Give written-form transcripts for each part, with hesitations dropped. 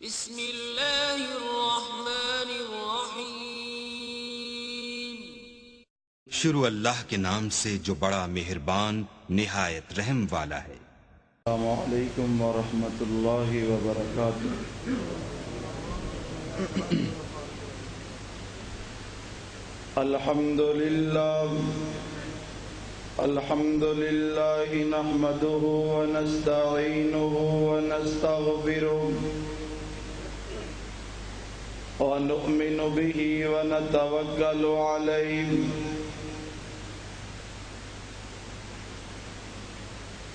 بسم اللہ الرحمن الرحیم۔ شروع اللہ کے نام سے جو بڑا مہربان نہایت رحم والا ہے۔ السلام علیکم ورحمۃ اللہ وبرکاتہ۔ الحمد للہ نحمده ونستعینه ونستغفره ونؤمن به ونتوکل علیہ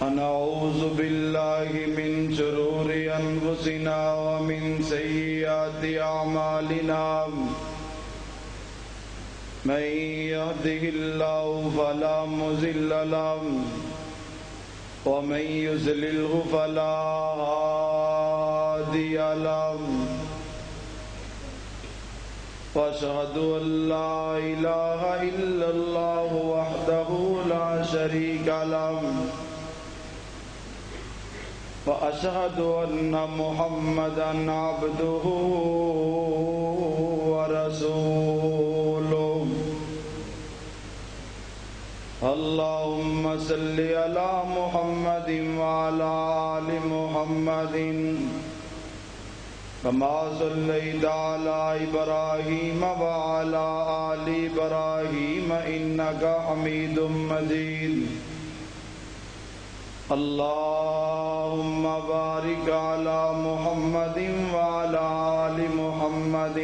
ونعوذ باللہ من شرور انفسنا ومن سیئات اعمالنا، من يهده الله فلا مضل له ومن يضلله فلا هادي له، واشهد ان لا اله الا الله وحده لا شريك له، واشهد ان محمدا عبده ورسوله۔ اللهم صل على محمد وعلى آل محمد كما صليت على إبراهيم وعلى آل إبراهيم إنك حميد مجيد۔ اللهم بارك على محمد وعلى آل محمد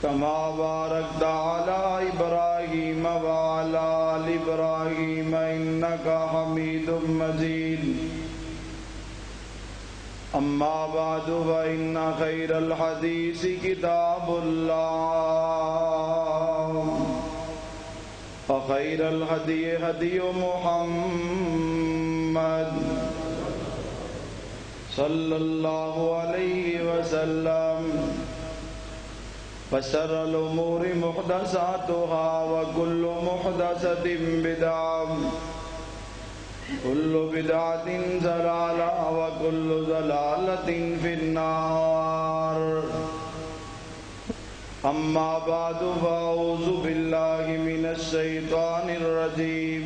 كما باركت على إبراهيم وعلى آل إبراهيم إنك حميد مجيد۔ أما بعد فإن خير الحديث كتاب الله، وخير الهدي هدي محمد صلى الله عليه وسلم، وشر الأمور محدثاتها وكل محدثة بدعة، كل بدعة ضلالة وكل ضلالة في النار۔ أما بعد فأعوذ بالله من الشيطان الرجيم۔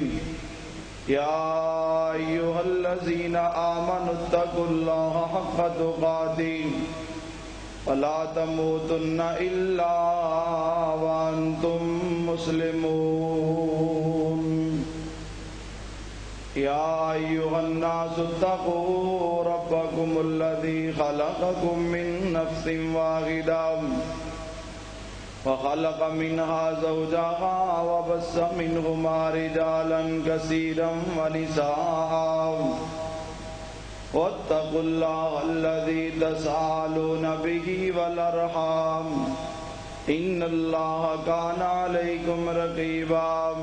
يا أيها الذين آمنوا اتقوا الله حق تقاته ولا تموتن إلا وأنتم مسلمون۔ يا أيها الناس اتقوا ربكم الذي خلقكم من نفس واحدة وخلق منها زوجها وبث منهما رجالا كثيرا ونساء، واتقوا الله الذي تساءلون به والأرحام إن الله كان عليكم رقيبا۔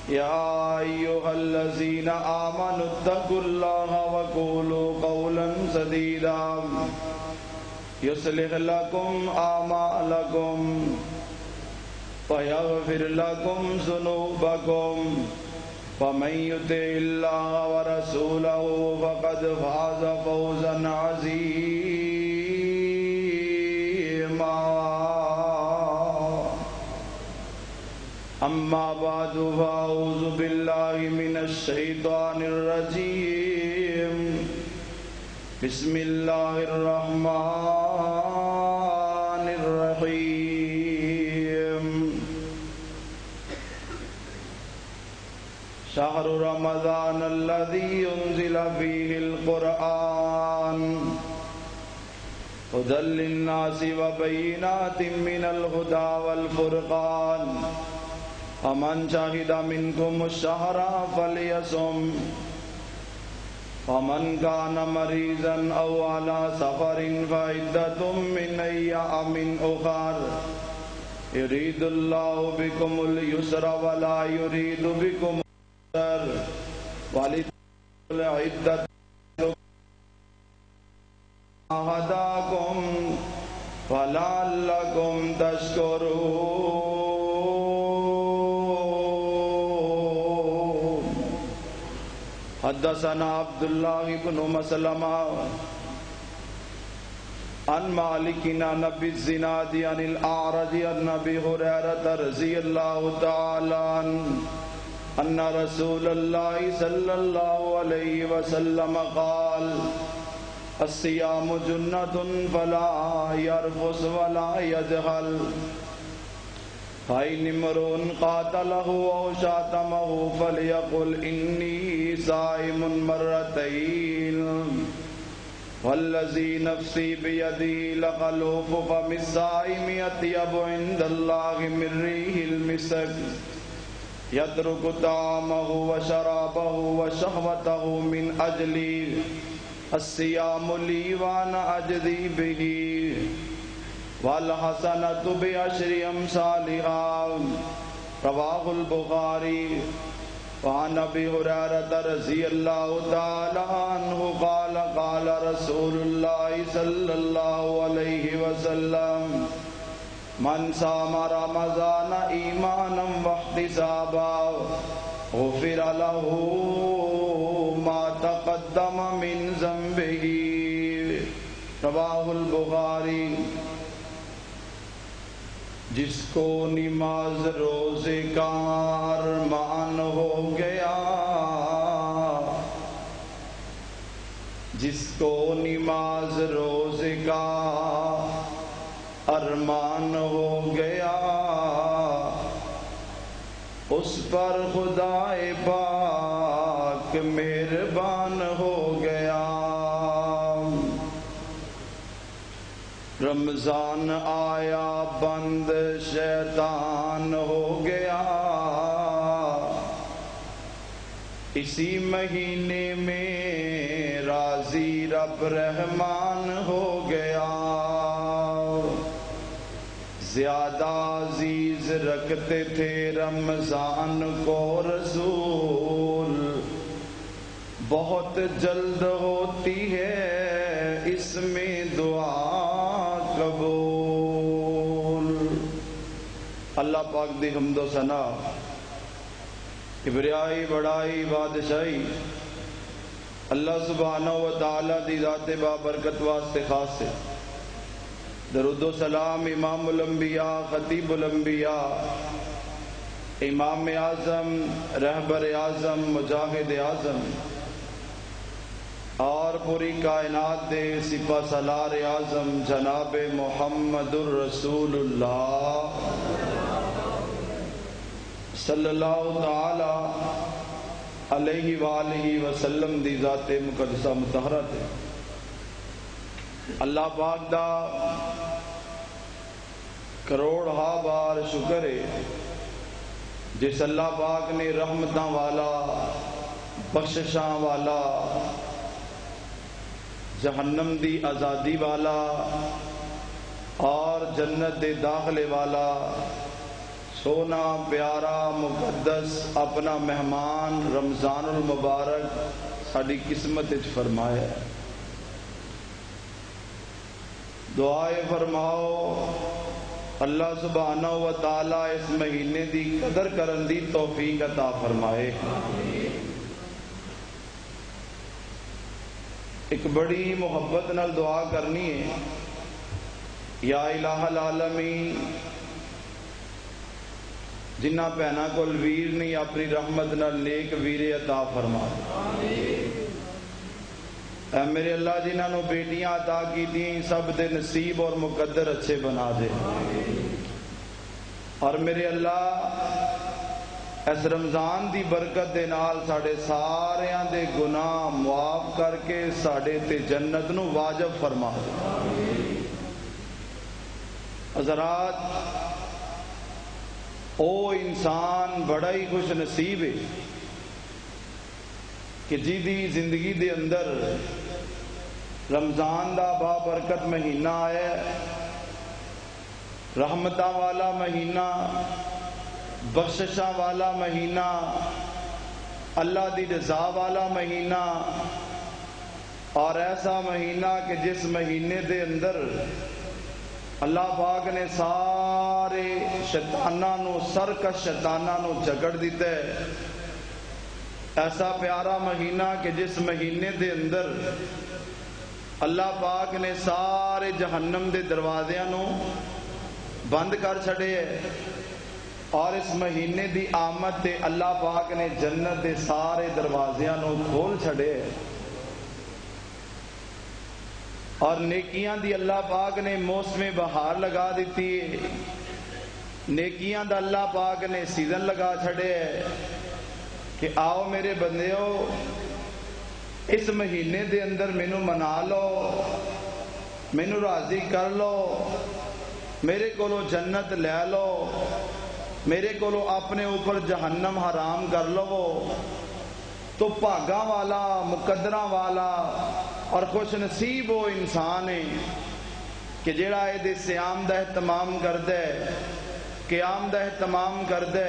يا أيها الذين آمنوا اتقوا الله وقولوا قولا سديدا يصلح لكم أعمالكم ويغفر لكم ذنوبكم، ومن يطع الله ورسوله فقد فاز فوزا عظيما۔ أما بعد فأعوذ بالله من الشيطان الرجيم۔ بسم الله الرحمن الرحيم۔ شهر رمضان الذي أنزل فيه القرآن هدى للناس وبينات من الهدى والفرقان، فمن شهد منكم الشهر فليصم، ومن كان مريضا أو على سفر فعدة من أيام أخر، يريد الله بكم اليسر ولا يريد بكم العسر، ولتكملوا العدة ما هداكم ولعلكم تشكرون۔ حدثنا عبد الله بن مسلمة عن مالك عن أبي الزناد عن الأعرج عن أبي هريرة رضي الله تعالى عنه أن رسول الله صلى الله عليه وسلم قال الصيام جنة فلا يرفث ولا يجهل فإن امرؤ قاتله أو شاتمه فليقل إني صائم مرتين والذي نفسي بيده لخلوف فم الصائم أطيب عند الله من ريح المسك يترك طعامه وشرابه وشهوته من أجلي الصيام لي وأنا أجزي به والحسنة بعشر أمثالها رواه البخاري وعن أبي هريرة رضي الله تعالى عنه قال قال رسول الله صلى الله عليه وسلم من صام رمضان إيمانا واحتسابا غفر له ما تقدم من ذنبه رواه البخاری. جس کو نماز روزے کا ارمان ہو گیا، جس کو نماز روزے کا ارمان ہو گیا، اس پر خدائے پاک مہربان ہو گیا. رمضان آیا بند شیطان ہو گیا، اسی مہینے میں راضی رب رحمان ہو گیا. زیادہ عزیز رکھتے تھے رمضان کو رسول، بہت جلد ہوتی ہے اس میں دعا قبول. اللہ پاک دی حمد و ثنا، کبریائی بڑائی بادشاہی اللہ سبحانہ و تعالی دی ذات بابرکت واسطے خاص سے. درود و سلام امام الانبیاء خطیب الانبیاء امام اعظم رہبر اعظم مجاہد اعظم اور پوری کائنات دے سپہ سالار اعظم جناب محمد الرسول اللہ صلی اللہ تعالی علیہ وآلہ وسلم دی ذات مقدسہ مطہرہ تے اللہ پاک دا کروڑ ہا بار شکر ہے جس اللہ پاک نے رحمتاں والا بخششاں والا جہنم دی آزادی والا اور جنت دے داخلے والا سونا پیارا مقدس اپنا مہمان رمضان المبارک ساری قسمت وچ فرمایا ہے. دعائے فرماؤ اللہ سبحانہ و تعالی اس مہینے دی قدر کرن دی توفیق عطا فرمائے. ایک بڑی محبت نال دعا کرنی ہے، یا الہ العالمین جنہ بہناں کول ویر نہیں اپنی رحمت نال نیک ویرے عطا فرما. اے میرے اللہ جنہاں نو بیٹیاں عطا کی دیں سب دے نصیب اور مقدر اچھے بنا دے. اور میرے اللہ اس رمضان دی برکت دے نال ساڑے ساریاں دے گناہ معاف کر کے ساڑے تے جنت نو واجب فرما دے. حضرات او انسان بڑا ہی خوش نصیب ہے کہ جی دی زندگی دے اندر رمضان دا با برکت مہینہ آیا ہے، رحمتاں والا مہینہ، بخششاں والا مہینہ، اللہ دی رضا والا مہینہ، اور ایسا مہینہ کہ جس مہینے دے اندر اللہ پاک نے سارے شیطاناں نو سرکش شیطاناں نو جھگڑ دیتا ہے. ایسا پیارا مہینہ کہ جس مہینے دے اندر اللہ پاک نے سارے جہنم دے دروازیاں نو بند کر چھڑے ہے، اور اس مہینے دی آمد تے اللہ پاک نے جنت دے سارے دروازیاں نو کھول چھڑے ہے، اور نیکیاں دی اللہ پاک نے موسم بہار لگا دیتی ہے، نیکیاں دا اللہ پاک نے سیزن لگا چھڑے ہے کہ آؤ میرے بندیو اس مہینے دے اندر مینو منا لو، مینو راضی کر لو، میرے کولو جنت لے لو، میرے کولو اپنے اوپر جہنم حرام کر لو۔ تو بھاگاں والا، مقدراں والا اور خوش نصیب وہ انسان ہے کہ جڑا یہ سیام دا اہتمام کردے، قیام دا اہتمام کردے،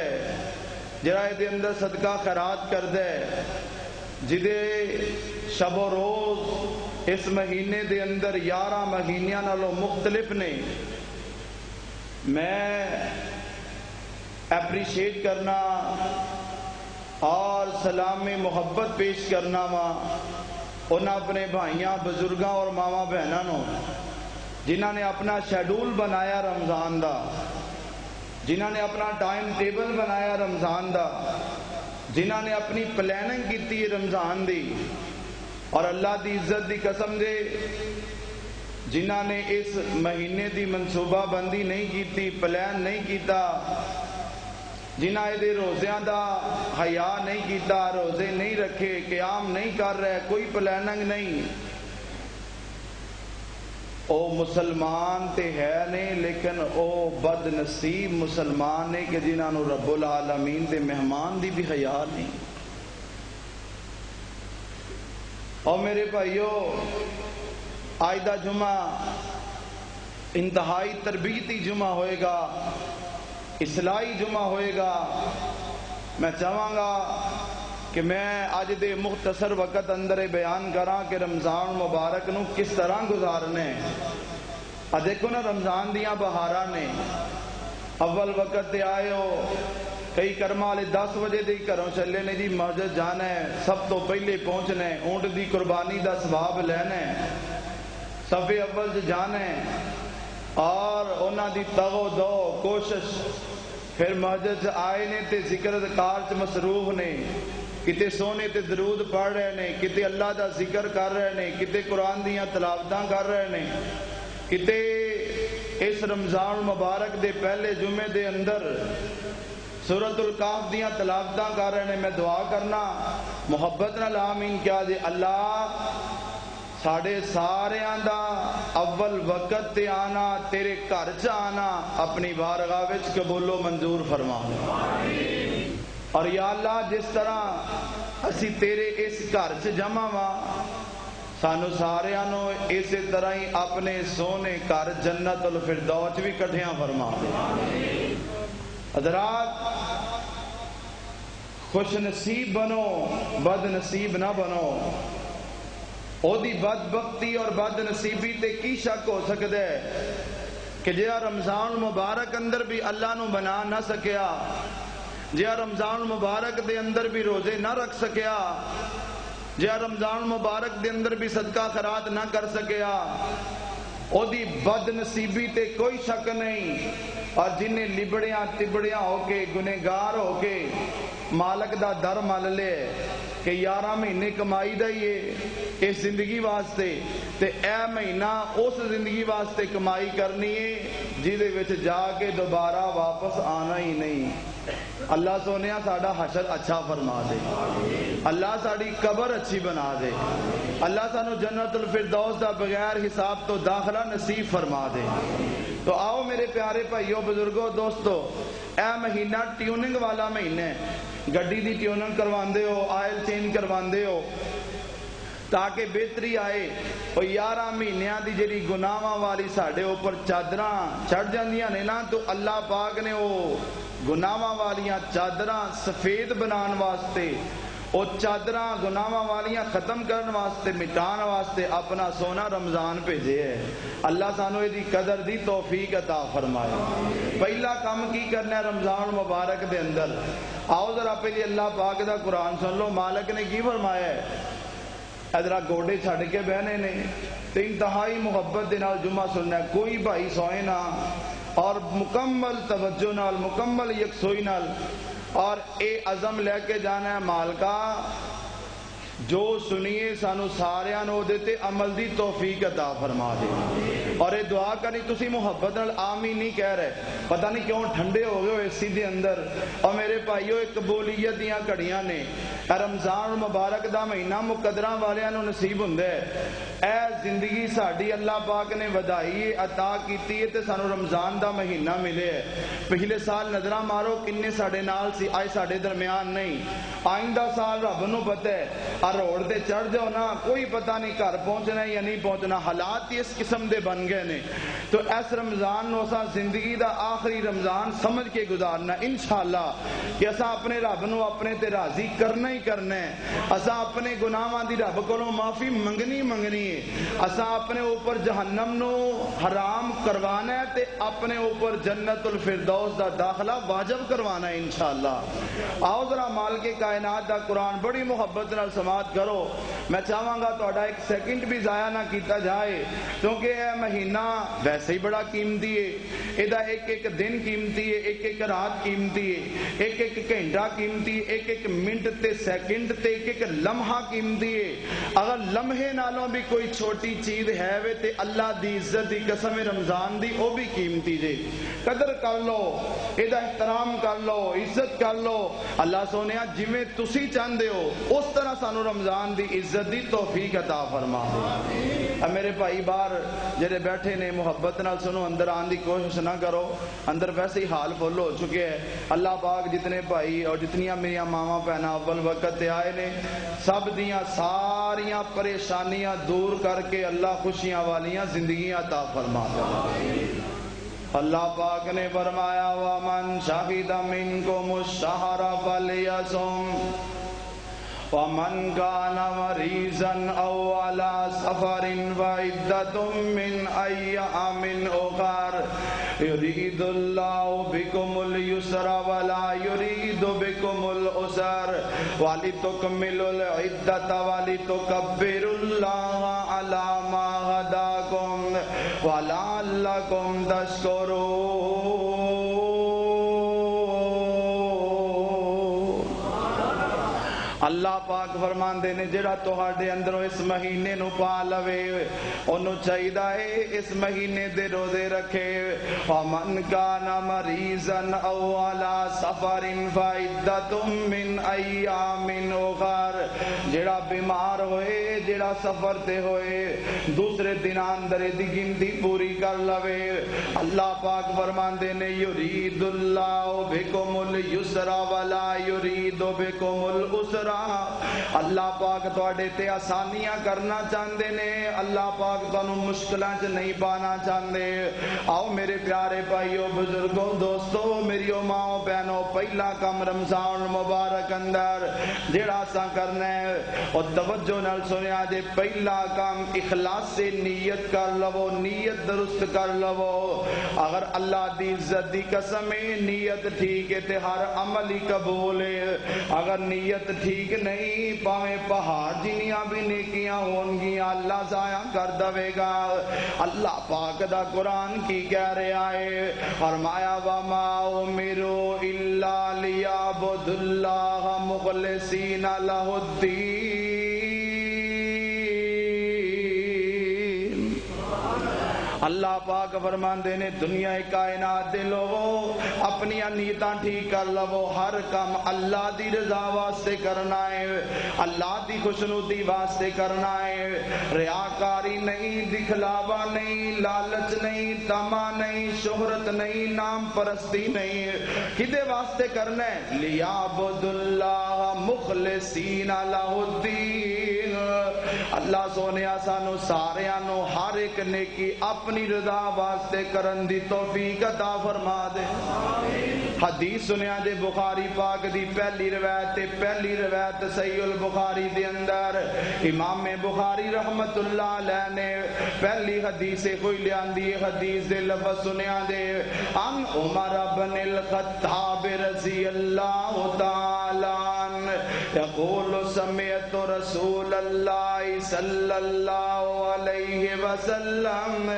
جڑا یہ اندر صدقہ خیرات کردے، جدے شب و روز اس مہینے دے اندر 11 مہینیاں نالوں مختلف نے۔ میں اپریشیٹ کرنا اور سلام محبت پیش کرنا وا انہاں اپنے بھائیاں، بزرگاں اور ماواں بہناں نو جنہاں نے اپنا شیڈول بنایا رمضان دا، جنہاں نے اپنا ٹائم ٹیبل بنایا رمضان دا، جنہاں نے اپنی پلاننگ کیتی ہے رمضان دی، اور اللہ دی عزت دی قسم دے جنہاں نے اس مہینے دی منصوبہ بندی نہیں کیتی، پلان نہیں کیتا، جنہاں دے روزیاں دا حیا نہیں کیتا، روزے نہیں رکھے، قیام نہیں کر رہے، کوئی پلاننگ نہیں، او مسلمان تے ہے نہیں، لیکن او بد نصیب مسلمان نے کہ جنہاں نو رب العالمین دے مہمان دی بھی حیا نہیں۔ اور میرے بھائیو، آج دا جمعہ انتہائی تربیتی جمعہ ہوئے گا، اصلاحی جمعہ ہوئے گا۔ میں چاہوں گا کہ میں آج دے مختصر وقت اندر بیان کراں کہ رمضان مبارک نو کس طرح گزارنے۔ دیکھو نا رمضان دیاں بہاراں نے، اول وقت دے آئے ہو، کئی کرما والے 10 بجے دے گھروں چلے نے جی مسجد جانا ہے، سب تو پہلے پہنچنا ہے، اونٹ دی قربانی دا ثواب لینا ہے، صف اول سے جانا ہے، اور انہاں دی تگو دو کوشش، پھر مسجد آئے نے تے ذکر اذکار چ مصروف نے، کتے سونے تے درود پڑھ رہے نے، کتے اللہ دا ذکر کر رہے نے، کتے قرآن دیاں تلاوتاں کر رہے نے، کتے اس رمضان مبارک دے پہلے جمعے دے اندر سورۃ الکہف دیاں تلاوتاں کر رہے نے۔ میں دعا کرنا محبت نال آمین کیا جے اللہ ساڑے ساریاں دا اول وقت تے آنا، تیرے گھر چ آنا اپنی بارگاہ وچ قبول و منظور فرما۔ اور یا اللہ جس طرح اسی تیرے اس گھر چ جمع وا، سانو ساریاں نو اسی طرح ہی اپنے سونے گھر جنت الفردوس بھی کٹھیاں فرما۔ حضرات خوش نصیب بنو، بد نصیب نہ بنو۔ او دی بدبختی اور بد نصیبی تے کی شک ہو سکتا ہے کہ جہاں رمضان مبارک اندر بھی اللہ نو بنا نہ سکیا، جہاں رمضان مبارک دے اندر بھی روزے نہ رکھ سکیا، جہاں رمضان مبارک دے اندر بھی صدقہ خیرات نہ کر سکیا، او دی بد نصیبی تے کوئی شک نہیں۔ اور جنہیں لبڑیاں تبڑیاں ہو کے گنہگار ہو کے مالک دا در مل لے کہ 11 مہینے کمائی دا ہی ہے اس زندگی واسطے، تے اے مہینہ اس زندگی واسطے کمائی کرنی ہے جیدے وچ جا کے دوبارہ واپس آنا ہی نہیں۔ اللہ سونیا ساڈا حشر اچھا فرما دے، اللہ ساڈی قبر اچھی بنا دے، اللہ سانو جنت الفردوس دا بغیر حساب تو داخلہ نصیب فرما دے۔ تو آؤ میرے پیارے بھائیو، بزرگو، دوستو، اے مہینہ ٹیوننگ والا مہینہ ہے۔ گڈی دی ٹیوننگ کرواندے ہو، آئل چینج کرواندے ہو تاکہ بہتری آئے۔ اور 11 مہینیاں دی جڑی گناہاں والی ساڈے اوپر چادراں چڑھ جاندیاں نے نا، تو اللہ پاک نے وہ گناہاں والیاں چادراں سفید بنان واسطے، وہ چادراں گناہاں والیاں ختم کرن واسطے، مٹان واسطے اپنا سونا رمضان بھیجے ہے۔ اللہ سانو دی قدر دی توفیق عطا فرمائے۔ پہلا کام کی کرنا ہے رمضان مبارک دے اندر؟ آؤ ذرا پہلے اللہ پاک دا قرآن سن لو، مالک نے کی فرمایا ہے؟ ادھر گوڈے چھڑ کے بہنے نے تے انتہائی محبت دے نال جمعہ سننا ہے، کوئی بھائی سوئے نہ، اور مکمل توجہ نال، مکمل یکسوئی نال، اور اے عزم لے کے جانا ہے مالکا جو سنیے سانو ساریاں نو دیتے عمل دی توفیق عطا فرما دے، اور اے دعا کرنی تسی محبت نال آمین نہیں کہہ رہے، پتہ نہیں کیوں ٹھنڈے ہو گئے ہو اسی دے اندر، اور میرے بھائیو ایک قبولیت دیاں کڑیاں نے، رمضان مبارک دا مہینہ مقدراں والیاں نو نصیب ہوندا ہے، اے زندگی ساڈی اللہ پاک نے ودائی عطا کیتی ہے تے سانو رمضان دا مہینہ ملے ہے، پچھلے سال نظراں مارو کنے ساڈے نال سی، آج ساڈے درمیان نہیں، آئندہ سال رب نو پتہ ہے، روڑ دے چڑھ جاؤ نا کوئی پتہ نہیں گھر پہنچنا یا نہیں پہنچنا، حالات ہی اس قسم دے بن گئے نے، تو اس رمضان نو اساں زندگی دا آخری رمضان سمجھ کے گزارنا انشاءاللہ کہ اساں اپنے رب نو اپنے تے راضی کرنا ہی کرنا ہے، اساں اپنے گناہاں دی رب کولوں معافی منگنی ہے، اساں اپنے اوپر جہنم نو حرام کروانا ہے تے اپنے اوپر جنت الفردوس دا داخلہ واجب کروانا ہے انشاءاللہ۔ آؤ ذرا مالک کائنات دا قرآن بڑی محبت نال سماعت کرو، میں چاہاں گا تہاڈا ایک سیکنڈ بھی ضائع نہ کیتا جائے، کیونکہ یہ مہینہ ویسے ہی بڑا قیمتی ہے، ایدہ ایک ایک دن قیمتی ہے، ایک ایک رات قیمتی ہے، ایک ایک گھنٹہ قیمتی ہے، ایک ایک منٹ تے سیکنڈ تے ایک ایک لمحہ قیمتی ہے، اگر لمحے نالوں بھی کوئی چھوٹی چیز ہے وے تے اللہ دی عزت دی قسم رمضان دی او بھی قیمتی جے، قدر کر لو، ایدہ احترام کر لو، عزت کر لو، اللہ سونیا جویں تسی چاہندے ہو اس طرح سانو رمضان دی عزت دی توفیق عطا فرما دے۔ میرے بھائی باہر جڑے بیٹھے نے محبت نال سنو، اندر آن دی کوشش نہ کرو، اندر ویسے ہی حال فل ہو چکے ہیں، اللہ پاک جتنے بھائی اور جتنیاں میریاں ماواں بہناں اول وقت تے آئے نے سب دیاں ساریاں پریشانیاں دور کر کے اللہ خوشیاں والیاں زندگیاں عطا فرما دے۔ اللہ پاک نے فرمایا وَمَنْ شَهِدَ مِنْكُمُ الشَّهْرَ فَلْيَصُمْ وَمَنْ كَانَ مَرِيضًا أَوْ عَلَى سَفَرٍ فَعِدَّةٌ مِّنْ أَيَّامٍ أُخَرَ يُرِيدُ اللَّهُ بِكُمُ الْيُسْرَ وَلَا يُرِيدُ بِكُمُ الْعُسْرَ وَلِتُكْمِلُوا الْعِدَّةَ وَلِتُكَبِّرُوا اللَّهَ عَلَى مَا هَدَاكُمْ وَلَعَلَّكُمْ تَشْكُرُونَ۔ اللہ پاک فرماندے نے جڑا تہاڈے اندروں اس مہینے نو پا لوے انہوں چاہیدا ہے اس مہینے دے روزے رکھے، وَمَنْ كَانَ مَرِيضًا أَوْ عَلَى سَفَرٍ فَعِدَّةٌ مِّنْ أَيَّامٍ أُخَرَ، جڑا بیمار ہوئے جڑا سفر تے ہوئے دوسرے دن اندر دی گنتی پوری کر لوے، اللہ پاک فرماندے نے یرید اللہ بکم اليسر ولا یرید بکم العسر، اللہ پاک تواڈے تے آسانیاں کرنا چاہندے نے، اللہ پاک تانوں مشکلاں چ نہیں پانا چاہندے۔ آؤ میرے پیارے بھائیو بزرگوں دوستو میریو ماں بہنوں، پہلا کم رمضان مبارک اندر جڑا اساں کرنا ہے اور توجہ نال سنیا جے، پہلا کام اخلاص سے نیت کر لو، نیت درست کر لو، اگر اللہ دی عزت دی قسم ہے نیت ٹھیک ہے تے ہر عمل ہی قبول ہے، اگر نیت ٹھیک نہیں پاویں پہاڑ جنیاں بھی نیکیاں ہون گیاں اللہ ضائع کر دے گا۔ اللہ پاک دا قرآن کی کہہ رہا ہے، فرمایا وَمَا أُمِرُوا إِلَّا لِيَعْبُدُوا اللَّهَ مُخْلِصِينَ لَهُ الدِّينَ۔ اللہ پاک فرماندے نے دنیا کائنات دے لوگوں اپنی نیتاں ٹھیک کر لو، ہر کام اللہ دی رضا واسطے کرنا ہے، اللہ دی خوشنودی واسطے کرنا ہے، ریاکاری نہیں، دکھلاوا نہیں، لالچ نہیں، طمع نہیں، شہرت نہیں، نام پرستی نہیں، کدے واسطے کرنا ہے؟ لیعبد اللہ مخلصین لہ الدین۔ اللہ سونیا سانو ساریاں نو ہر ایک نیکی اپنی رضا واسطے کرن دی توفیق عطا فرما دے۔ حدیث سنیا جے بخاری پاک دی پہلی روایت صحیح البخاری دے اندر امام بخاری رحمت اللہ علیہ نے پہلی حدیث کوئی لیاندی حدیث دے لفظ سنیا دے، ان عمر بن الخطاب رضی اللہ تعالی عنہ یقول سمعت رسول اللہ صلی اللہ علیہ وسلم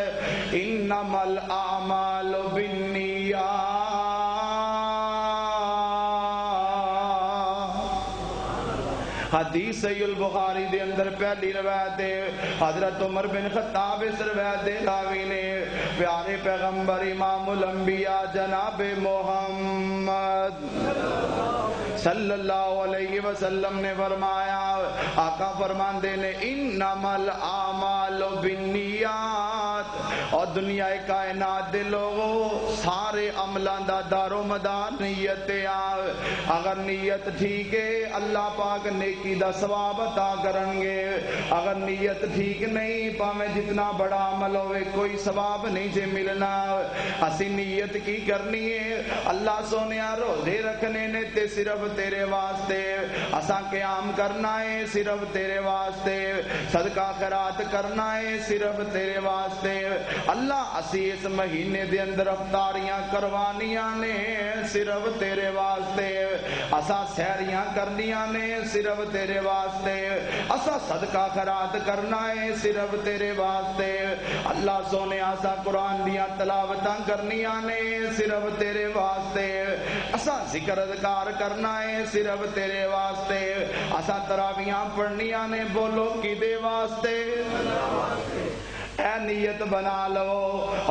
انما الاعمال بالنیات. حدیث صحیح البخاری دے اندر پہلی روایت ہے حضرت عمر بن خطاب اس روایت دے راوی نے پیارے پیغمبر امام الانبیاء جناب محمد صلی اللہ علیہ وسلم نے فرمایا، آقا فرماندے نے انما الاعمال بالنیات، اور دنیا کائنات دے لوگوں سارے عملاں دا دار و مدار نیت تے آ. اگر نیت ٹھیک ہے اللہ پاک نیکی دا ثواب عطا کرن گے، اگر نیت ٹھیک نہیں پاویں جتنا بڑا عمل ہوئے کوئی ثواب نہیں جے ملنا. اسی نیت کی کرنی ہے اللہ سونیا روزے رکھنے نے تے صرف تیرے واسطے، اساں قیام کرنا ہے صرف تیرے واسطے، صدقہ خیرات کرنا ہے صرف تیرے واسطے. اللہ اسی اس مہینے دے اندر افطاریاں کروانیاں نے صرف تیرے واسطے، اساں سحریاں کرنیاں نے صرف تیرے واسطے، اساں صدقہ خیرات کرنا ہے صرف تیرے واسطے. اللہ سونے اساں قرآن دیاں تلاوتاں کرنیاں نے صرف تیرے واسطے، اساں ذکر اذکار کرنا ہے صرف تیرے واسطے، اساں تراویحاں پڑھنیاں نے بولو کدے واسطے؟ اے نیت بنا لو.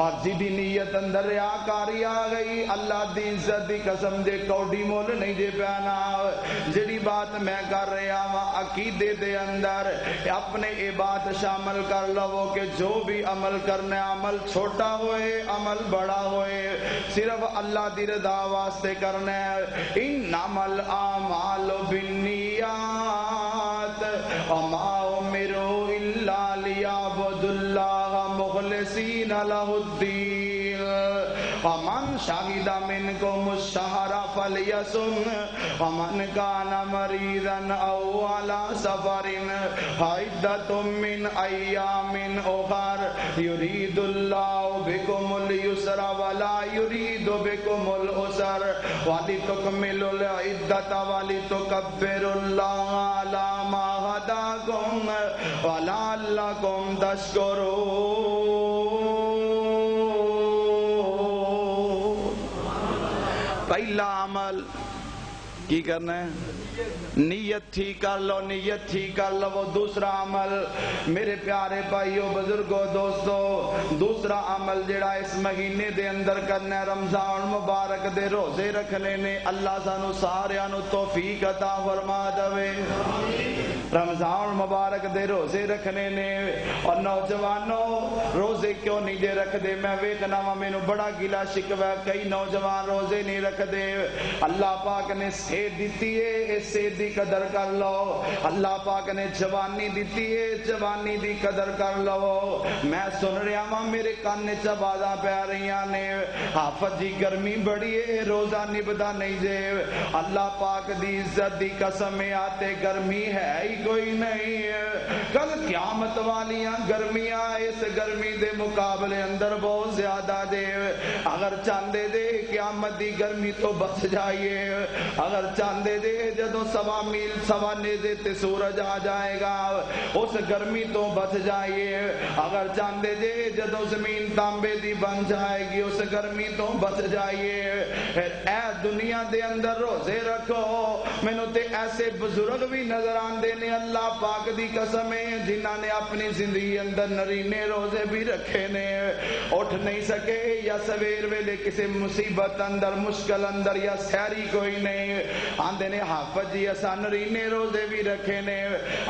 اور جدی نیت اندر ریاکاری آ گئی اللہ دی عزت دی قسم جے کوڈی مول نہیں جے پیانا. جڑی بات میں کر رہا ہوں عقیدے دے اندر اپنے اے بات شامل کر لو کہ جو بھی عمل کرنا ہے عمل چھوٹا ہوئے عمل بڑا ہوئے صرف اللہ دی رضا واسطے کرنا ہے. انما الاعمال بالنیات وما امروا الا لیعبدوا اللہ مخلصین لہ الدین ومن شہد منکم الشہر فلیصم ومن کان مریضا او علی سفر فعدۃ من ایام اخر یرید اللہ بکم اليسر ولا یرید بکم العسر ولتکملوا العدۃ ولتکبروا اللہ علی ما ہداکم ولعلکم تشکرون. پہلا عمل کی کرنا ہے نیت ٹھیک کر لو، نیت ٹھیک کر لو. دوسرا عمل میرے پیارے بھائیو بزرگو دوستو، دوسرا عمل جڑا اس مہینے دے اندر کرنا ہے رمضان مبارک دے روزے رکھنے نے. اللہ سانو سارے نو توفیق عطا فرما دے. رمضان مبارک دے روزے رکھنے نے. اور نوجوانوں روزے کیوں نہیں دے رکھ دے؟ میں ویکھنا وا مینوں بڑا گلا شکوا کئی نوجوان روزے نہیں رکھ دے. اللہ پاک نے صحت دیتی ہے اس صحت دی قدر کر لو. اللہ پاک نے جوانی دیتی ہے جوانی دی قدر کر لو. میں سن رہا ہاں میرے کان چ آوازاں پہ رہیاں نے حافظ جی گرمی بڑی ہے روزہ نبدا نہیں جے. اللہ پاک دی عزت دی قسم آتے گرمی ہے ہی کوئی نہیں. کل قیامت والیاں گرمیاں اس گرمی دے مقابلے اندر بہت زیادہ دے. اگر چاندے دے قیامت دی گرمی تو بچ جائیے. اگر چاندے دے جدو سوا میل سوا نیزے تے سورج آ جائے گا اس گرمی تو بچ جائیے. اگر چاندے دے جدو زمین تانبے دی بن جائے گی اس گرمی تو بچ جائیے. اے دنیا دے اندر روزے رکھو. مینوں تے ایسے بزرگ بھی نظر آندے نے اللہ پاک دی قسم جنہاں نے اپنی زندگی اندر نرینے روزے بھی رکھے نے. اٹھ نہیں سکے یا سویر ویلے کسی مصیبت اندر مشکل اندر یا سحری کوئی نہیں آندے نے حافظ جی اساں نرینے روزے بھی رکھے نے.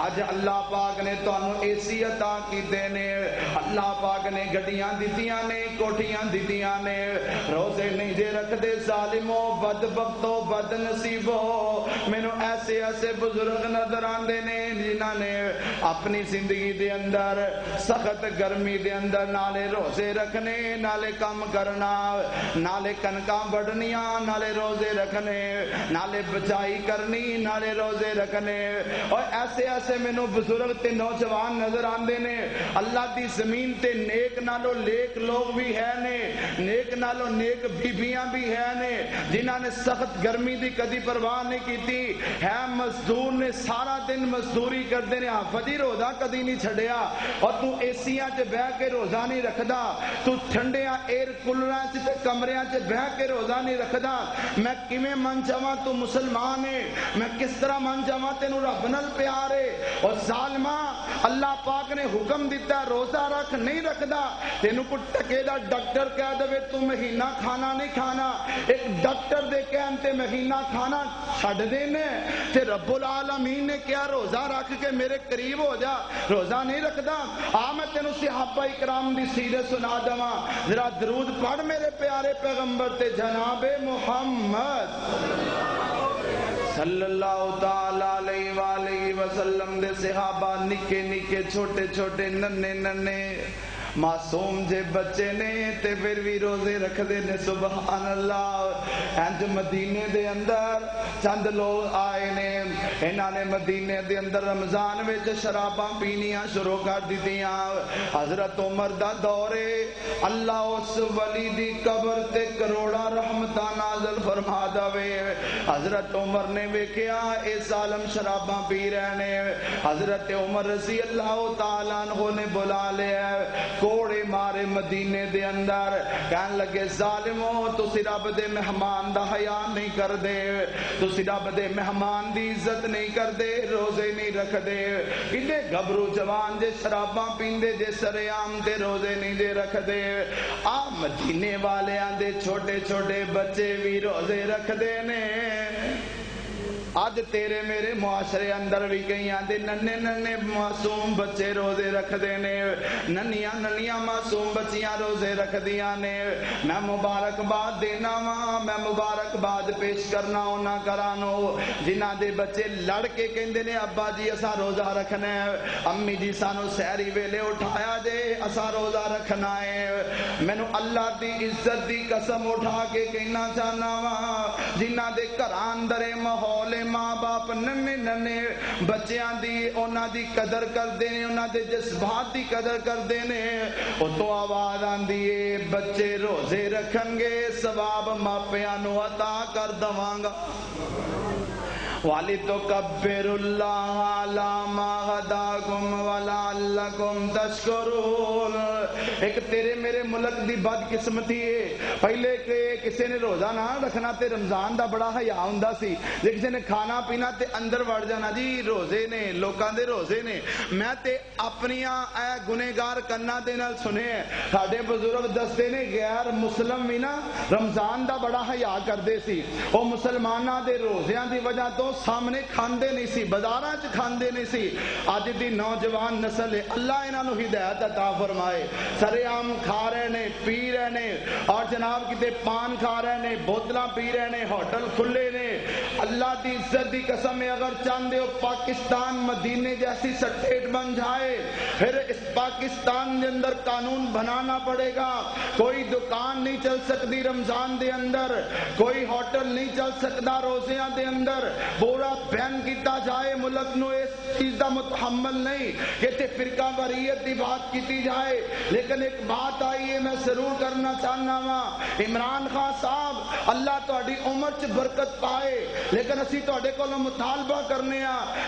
اج اللہ پاک نے تانوں ایسی عطا کیتے نے. اللہ پاک نے گڈیاں دتیاں نے کوٹھیاں دتیاں نے. روزے نہیں جے رکھ دے ظالمو بدبختو بد نصیبو. مینوں ایسے ایسے بزرگ نظر آندے نے جنہاں نے اپنی زندگی دے اندر سخت گرمی دے اندر نالے روزے رکھنے نالے کام کرنا نالے کنکاں بڑھنیاں نالے روزے رکھنے نالے بچائی کرنی نالے نے روزے رکھنے اور ایسے ایسے مینوں بزرگ تے نوجوان نظر آندے نے اللہ دی زمین تے نیک نالو نیک لوگ بھی ہے نے نیک نالو نیک بیبیاں بھی ہے نے جنہاں نے سخت گرمی دی کدی پرواہ نہیں کیتی ہے مزدور نے سارا دن مزدوری کردے نے حافظی روزہ کدی نہیں چھڑیا اور تو ایسیاں چ بہ کے روزہ نہیں رکھدا تو ٹھنڈیاں ایئر کولراں چ تے کمریاں چ بہ کے روزہ نہیں رکھدا میں کیویں من جاواں تو مسلمان ہے میں کس طرح من جاواں تینوں رب نال پیار ہے اور ظالما اللہ پاک نے حکم دیتا ہے روزہ رکھ نہیں رکھدا تینوں کو ٹکے دا ڈاکٹر کہہ دے تو مہینہ کھانا نہیں کھانا ایک ڈاکٹر دے کہن تے مہینہ کھانا چھڈ دینے تے رب العالمین نے کیا روزہ رکھ کے میرے قریب ہو جا روزہ نہیں رکھدا میں تینوں صحابہ اکرام دی سیرت سنا دواں ذرا درود پڑھ میرے پیارے پیغمبر تے جناب محمد صلی اللہ تعالی علیہ وآلہ وسلم دے صحابہ نکے نکے چھوٹے چھوٹے ننے ننے معصوم جے بچے نے تے پھر بھی روزے رکھ دے نے سبحان اللہ انج مدینے دے اندر چند لوگ آئے نے انہاں نے مدینے دے اندر رمضان وچ شراباں پینیاں شروع کر دتیاں حضرت عمر دا دورے اللہ اس ولی دی قبر تے کروڑا رحمتاں نازل فرما دے حضرت عمر نے ویکھیا اے ظالم شراباں پی رہے نے حضرت عمر رضی اللہ تعالیٰ عنہ نے بلا لیا کوڑے مارے مدینے دے اندر کہن لگے ظالموں تسی رب دے مہمان دا حیا نہیں کر دے تسی رب دے مہمان دی عزت نہیں کر دے روزے نہیں رکھ دے کنے گھبرو جوان جے شراباں پیندے جے سریام تے روزے نہیں دے رکھ دے مدینے والے آندے چھوٹے چھوٹے بچے بھی روزے رکھ دے نے آج تیرے میرے معاشرے اندر بھی کئی آندے ننے ننے معصوم بچے روزے رکھ دینے ننیاں ننیاں معصوم بچیاں روزے رکھ دیاں نے میں مبارکباد دینا وا میں مبارکباد پیش کرنا ہونا کرانو جنہاں دے بچے لڑ کے کہندے نے ابا جی اسا روزہ رکھنا ہے امی جی سانو سحری ویلے اٹھایا جے اسا روزہ رکھنا ہے مینوں اللہ دی عزت دی قسم اٹھا کے کہنا چاہنا وا جنہاں دے گھراں اندر ماحول ماں باپ ننے ننے بچیاں دی اونا دی قدر کر دینے اونا دے جذبات دی قدر کر دینے او تو آواز آندی ہے بچے روزے رکھن گے ثواب ماپیاں نو عطا کر دوانگا وَلِتُكَبِّرُ اللَّهَ عَلَى مَا هَدَاكُمْ وَلَعَلَّكُمْ تَشْكُرُونَ ایک تیرے میرے ملک دی بد قسمتی ہے پہلے کہ کسی نے روزہ نہ رکھنا تے رمضان دا بڑا حیا ہوندا سی جے کسی نے کھانا پینا تے اندر وڑ جانا جی روزے نے لوکاں دے روزے نے میں تے اپنیاں اے گنہگار کنا دے نال سنے ساڈے بزرگ دستے نے غیر مسلم بھی نا رمضان دا بڑا حیا کردے سی او مسلماناں دے روزیاں دی وجہ تو سامنے کھاندے نہیں سی بازاراں چ کھاندے نہیں سی اج دی نوجوان نسل اللہ انہاں نو ہدایت عطا فرمائے سرے عام کھا رہے نے پی رہے نے اور جناب کتے پان کھا رہے نے بوتلاں پی رہے نے ہوٹل کھلے نے اللہ دی عزت دی قسم ہے اگر چاندے ہو پاکستان مدینے جیسی سٹیٹ بن جائے پھر اس پاکستان دے اندر قانون بنانا پڑے گا کوئی دکان نہیں چل سکتی رمضان دے اندر کوئی ہوٹل نہیں چل سکتا روزیاں دے اندر پورا بین کیتا جائے ملک نو اس چیز دا متحمل نہیں کہ تے فرقہ واریت دی بات کیتی جائے لیکن ایک بات آئی ہے میں ضرور کرنا چاہنا وا عمران خان صاحب اللہ تہاڈی عمر چ برکت پائے لیکن اسی تہاڈے کولوں مطالبہ کرنے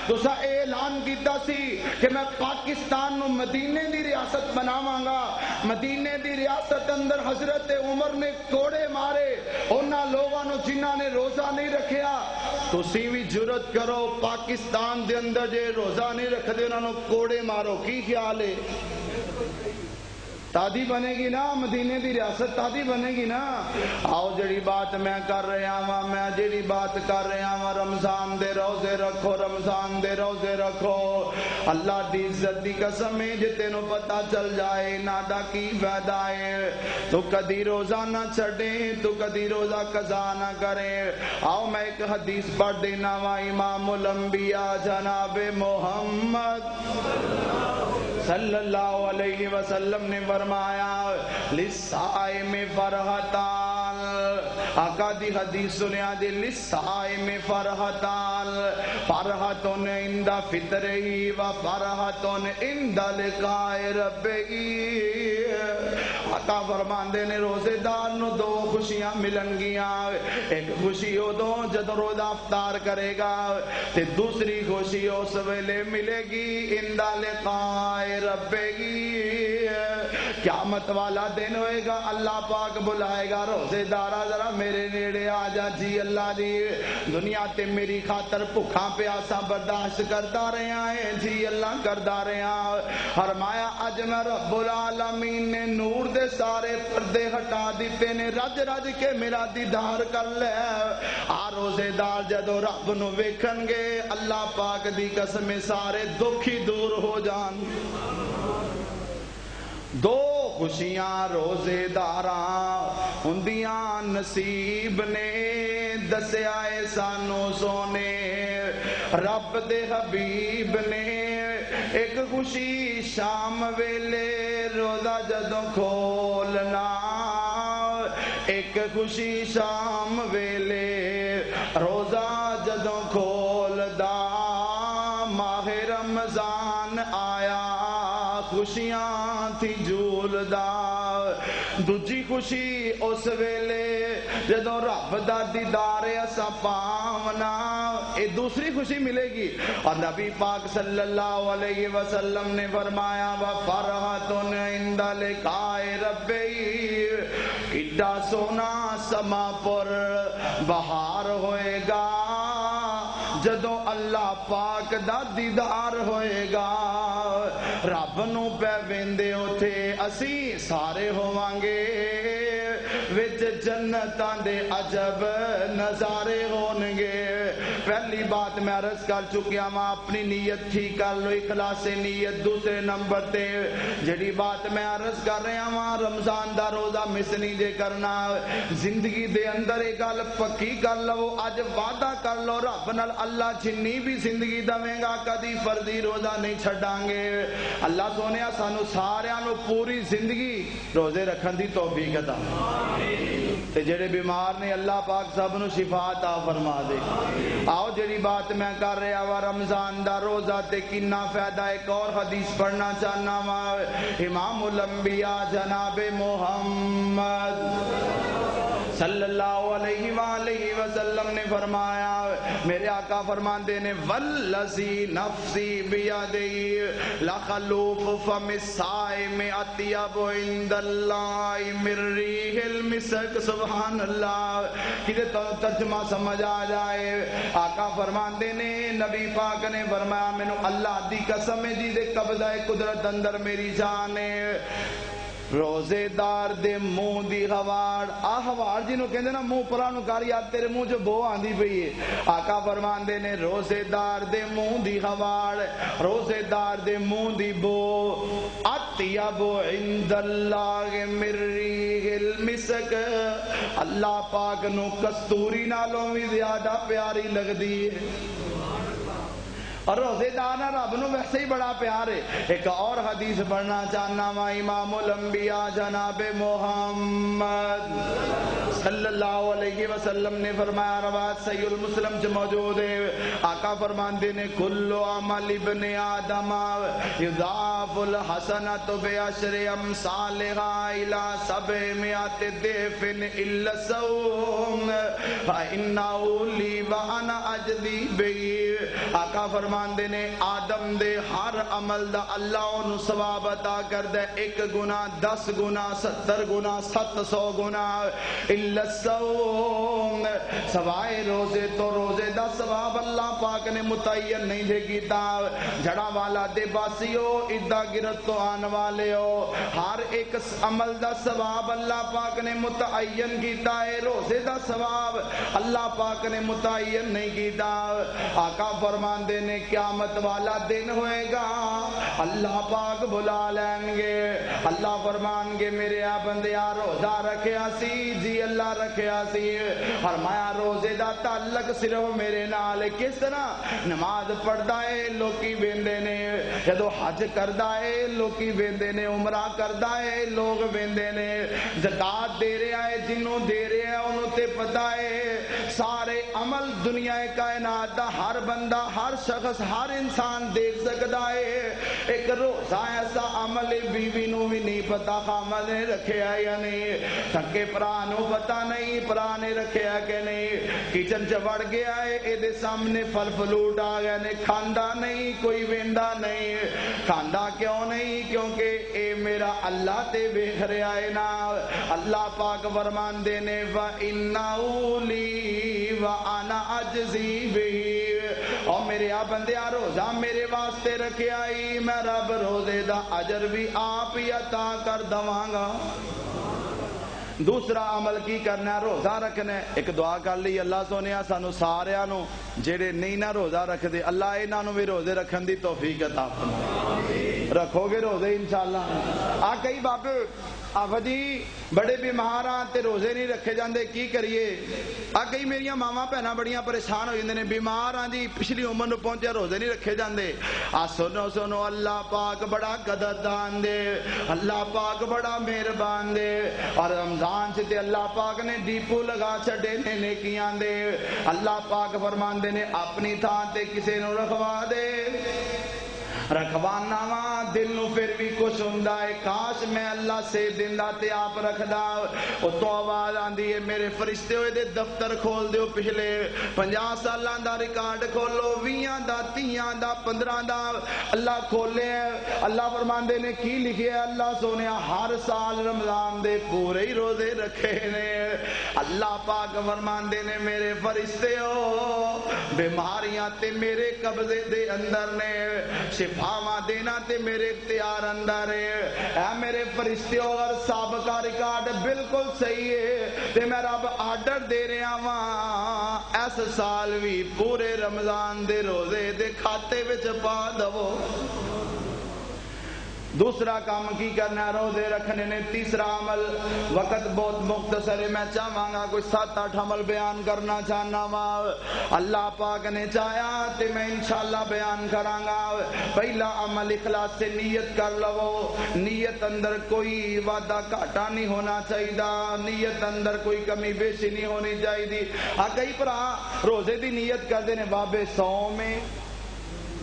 تسا اعلان کیتا سی کہ میں پاکستان نو مدینے دی ریاست بناواں گا مدینے دی ریاست اندر حضرت عمر نے کوڑے مارے انہاں لوگاں نو جنہاں نے روزہ نہیں رکھیا تسی بھی جرت کرو پاکستان دے اندر جے روزہ نہیں رکھ دے انہاں نو کوڑے مارو کی خیال ہے تادی بنے گی نا مدینے دی ریاست تادی بنے گی نا آؤ جڑی بات میں کر رہا ہوں میں جڑی بات کر رہا ہوں رمضان دے روزے رکھو رمضان دے روزے رکھو اللہ دی عزت دی قسم ہے جے تینوں پتہ چل جائے نادا کی فائدہ ہے تو کدی روزہ نہ چھڑے تو کدی روزہ قضا نہ کرے آؤ میں ایک حدیث پڑھ دینا وا امام الانبیاء جناب محمد صلی اللہ علیہ وسلم نے فرمایا لِلصَّائِمِ فَرْحَتَانِ آقا دی حدیث سنیا دی للصائم فرحتان فرحتن عند فطرہی و فرحتن عند لقاء ربہی آقا فرماندے نے روزے دار نو دو خوشیاں ملن گیاں ایک خوشی ہو دو جد روزہ افطار کرے گا تے دوسری خوشی اس ویلے ملے گی عند لقاء ربہی قیامت والا دن ہوئے گا اللہ پاک بلائے گا روزے دارا ذرا میرے نیڑے آ جا جی اللہ دی دنیا تے میری خاطر بھکھاں پیاساں برداشت کرتا رہے ہیں جی اللہ کرتا رہے ہیں فرمایا اج میں رب العالمین نے نور دے سارے پردے ہٹا دیتے نے رج رج کے میرا دیدار کر لے آ روزے دار جدو رب نو ویکھن گے اللہ پاک دی قسم سارے دکھ ہی دور ہو جان دو خوشیاں روزے داراں ہندیاں نصیب نے دسیا اے سانو سونے رب دے حبیب نے ایک خوشی شام ویلے روزہ جدوں کھولنا ایک خوشی شام ویلے روزہ جدوں کھولدا ماہ رمضان آیا خوشیاں تھی جھولدا دوجی خوشی اس ویلے جدوں رب دا دیدار اسا پاونا اے دوسری خوشی ملے گی اور نبی پاک صلی اللہ علیہ وسلم نے فرمایا وَفَرْحَةٌ عِنْدَ لِقَاءِ رَبِّهِ کڈا سونا سما پر بہار ہوئے گا جدوں اللہ پاک دا دیدار ہوئے گا رب نو پہ ویندے اوتھے اسی سارے ہووانگے وچ جنتاں دے عجب نظارے ہونگے پہلی بات میں عرض کر چکیا ماں اپنی نیت ٹھیک کر لو اخلاص نیت دوسرے نمبر تے جڑی بات میں عرض کر رہا ماں رمضان دا روزہ مس نہیں جے کرنا زندگی دے اندر ایک گل پکی کر لو اج وعدہ کر لو رب نال اللہ جنی بھی زندگی دے گا کدی فرضی روزہ نہیں چھڈاں گے اللہ سونیا سانو ساریاں نو پوری زندگی روزے رکھن دی توفیق عطا تے جڑے بیمار نے اللہ پاک سب نو شفا عطا فرما دے آؤ جڑی بات میں کر رہا وا رمضان دا روزہ تے کنا فائدہ ایک اور حدیث پڑھنا چاہنا وا امام الانبیاء جناب محمد صلی اللہ علیہ وآلہ وسلم نے فرمایا میرے آقا فرماندے نے والذی نفسی بیدی لخلوف فم الصائم اطیب عند اللہ من ریح المسک سبحان اللہ کدے ترجمہ سمجھ آ جائے آقا فرماندے نے نبی پاک نے فرمایا مینوں اللہ دی قسم جی دے قبضہ قدرت اندر میری جان ہے روزے دار دے منہ دی ہواڑ ہواڑ جنہوں کہندے نا منہ پرانو کاری آج تیرے منہ جو بو آندھی پئی ہے آقا فرماندے نے روزے دار دے منہ دی ہواڑ روزے دار دے منہ دی بو اطیب عند اللہ من ریح المسک اللہ پاک نو کستوری نالوں بھی زیادہ پیاری لگ دی ہے اور روزے دانا رب نو ویسے ہی بڑا پیار ہے ایک اور حدیث پڑھنا چاہنا وا امام الانبیاء جناب محمد صلی اللہ علیہ وسلم نے فرمایا روایت صحیح المسلم جو موجود ہے آقا فرماندے نے کل عمل ابن آدم یضاف الحسنۃ بعشر امثالها الى 700 ضعف الا الصوم فانه لي وانا اجزي به آقا فرماندے نے آدم دے ہر عمل دا اللہ انہوں ثواب عطا کر دے 1 گناہ 10 گناہ 70 گناہ 700 گناہ الا الصوم سوائے روزے تو روزے دا ثواب اللہ پاک نے متعین نہیں دے کیتا جڑا والا دے باسیو ادا گرت تو آن والے ہو ہر ایک عمل دا ثواب اللہ پاک نے متعین کیتا ہے روزے دا ثواب اللہ پاک نے متعین نہیں کیتا آقا فرماندے نے قیامت والا دن ہوئے گا اللہ پاک بلا لیں گے اللہ فرمان گے میرے آ بندیا روزہ رکھیا سی جی اللہ رکھیا سی فرمایا روزے دا تعلق صرف میرے نال کس طرح نماز پڑھدا ہے لوکی ویندے نے جدو حج کردا ہے لوکی ویندے نے عمرہ کردا ہے لوگ ویندے نے زکات دے رہا ہے جنوں دے رہا ہے انہوں تے پتہ ہے سارے عمل دنیا کائنات دا ہر بندہ ہر شخص ہر انسان دیکھ سکدا ہے ایک روزہ ایسا عمل بیوی نو بھی نہیں پتا خامد نے رکھیا یا نہیں تھکے پرا نو پتا نہیں پرا نے رکھیا کہ نہیں کچن چ وڑ گیا ہے اے دے سامنے پھل فلوٹ آ گیا نے کھاندا نہیں کوئی ویندا نہیں کھاندا کیوں نہیں کیونکہ اے میرا اللہ تے ویکھ رہا ہے نا اللہ پاک فرمان دے نے وَإِنَّهُ لِي وَأَنَا أَجْزِي بِهِ اور میرے آ بندیا روزہ میرے واسطے رکھے آئی میں رب روزے دا اجر بھی آپ ہی عطا کر دواں گا دوسرا عمل کی کرنا روزہ رکھنا ہے ایک دعا کر لی اللہ سونیا سانو سارے نو جڑے نہیں نہ روزہ رکھ دے اللہ انہاں نو بھی روزے رکھن دی توفیق عطا فرمائے رکھو گے روزے انشاءاللہ آ کئی بابے آفا جی بڑے بیمار آن تے روزے نہیں رکھے جاندے کی کریے آ کئی میریاں ماما پہنا بڑیاں پریشان ہو جاندے نے بیمار آن جی پچھلی عمر نو پہنچے روزے نہیں رکھے جاندے آ سنو سنو اللہ پاک بڑا قدردان دے اللہ پاک بڑا مہربان دے اور رمضان سے تے اللہ پاک نے ڈیپو لگا چھڑے نے نیکیاں دے اللہ پاک فرمان دے نے اپنی تھان تے کسے نو رکھوا دے رکھوانا وا دل نو پھر بھی کچھ ہوندا ہے کاش میں اللہ سے دندا تے آپ رکھدا او تو آواز آندی ہے میرے فرشتے ہوئے دے دفتر کھول دیو پچھلے 50 سالاں دا ریکارڈ کھولو 20 دا 30 دا 15 دا اللہ کھولے اللہ فرماندے نے کی لکھیا اللہ سونیا ہر سال رمضان دے پورے ہی روزے رکھے نے اللہ پاک فرماندے نے میرے فرشتے ہو بیماریاں تے میرے قبضے دے اندر نے شفاواں دینا تے میرے اختیار اندر ہے اے میرے فرشتے اور سابقہ ریکارڈ بالکل صحیح ہے تے میں رب آرڈر دے رہا ہاں اس سال بھی پورے رمضان دے روزے دے کھاتے وچ پا دو دوسرا کام کی کرنا روزے رکھنے نے تیسرا عمل وقت بہت مختصر ہے میں چاہاں گا کوئی 7-8 عمل بیان کرنا چاہنا وا اللہ پاک نے چاہیا تے میں انشاءاللہ بیان کراں گا پہلا عمل اخلاص سے نیت کر لو نیت اندر کوئی وعدہ گھاٹا نہیں ہونا چاہیے نیت اندر کوئی کمی بیشی نہیں ہونی چاہیے کئی بھرا روزے دی نیت کردے نے بابے سوم میں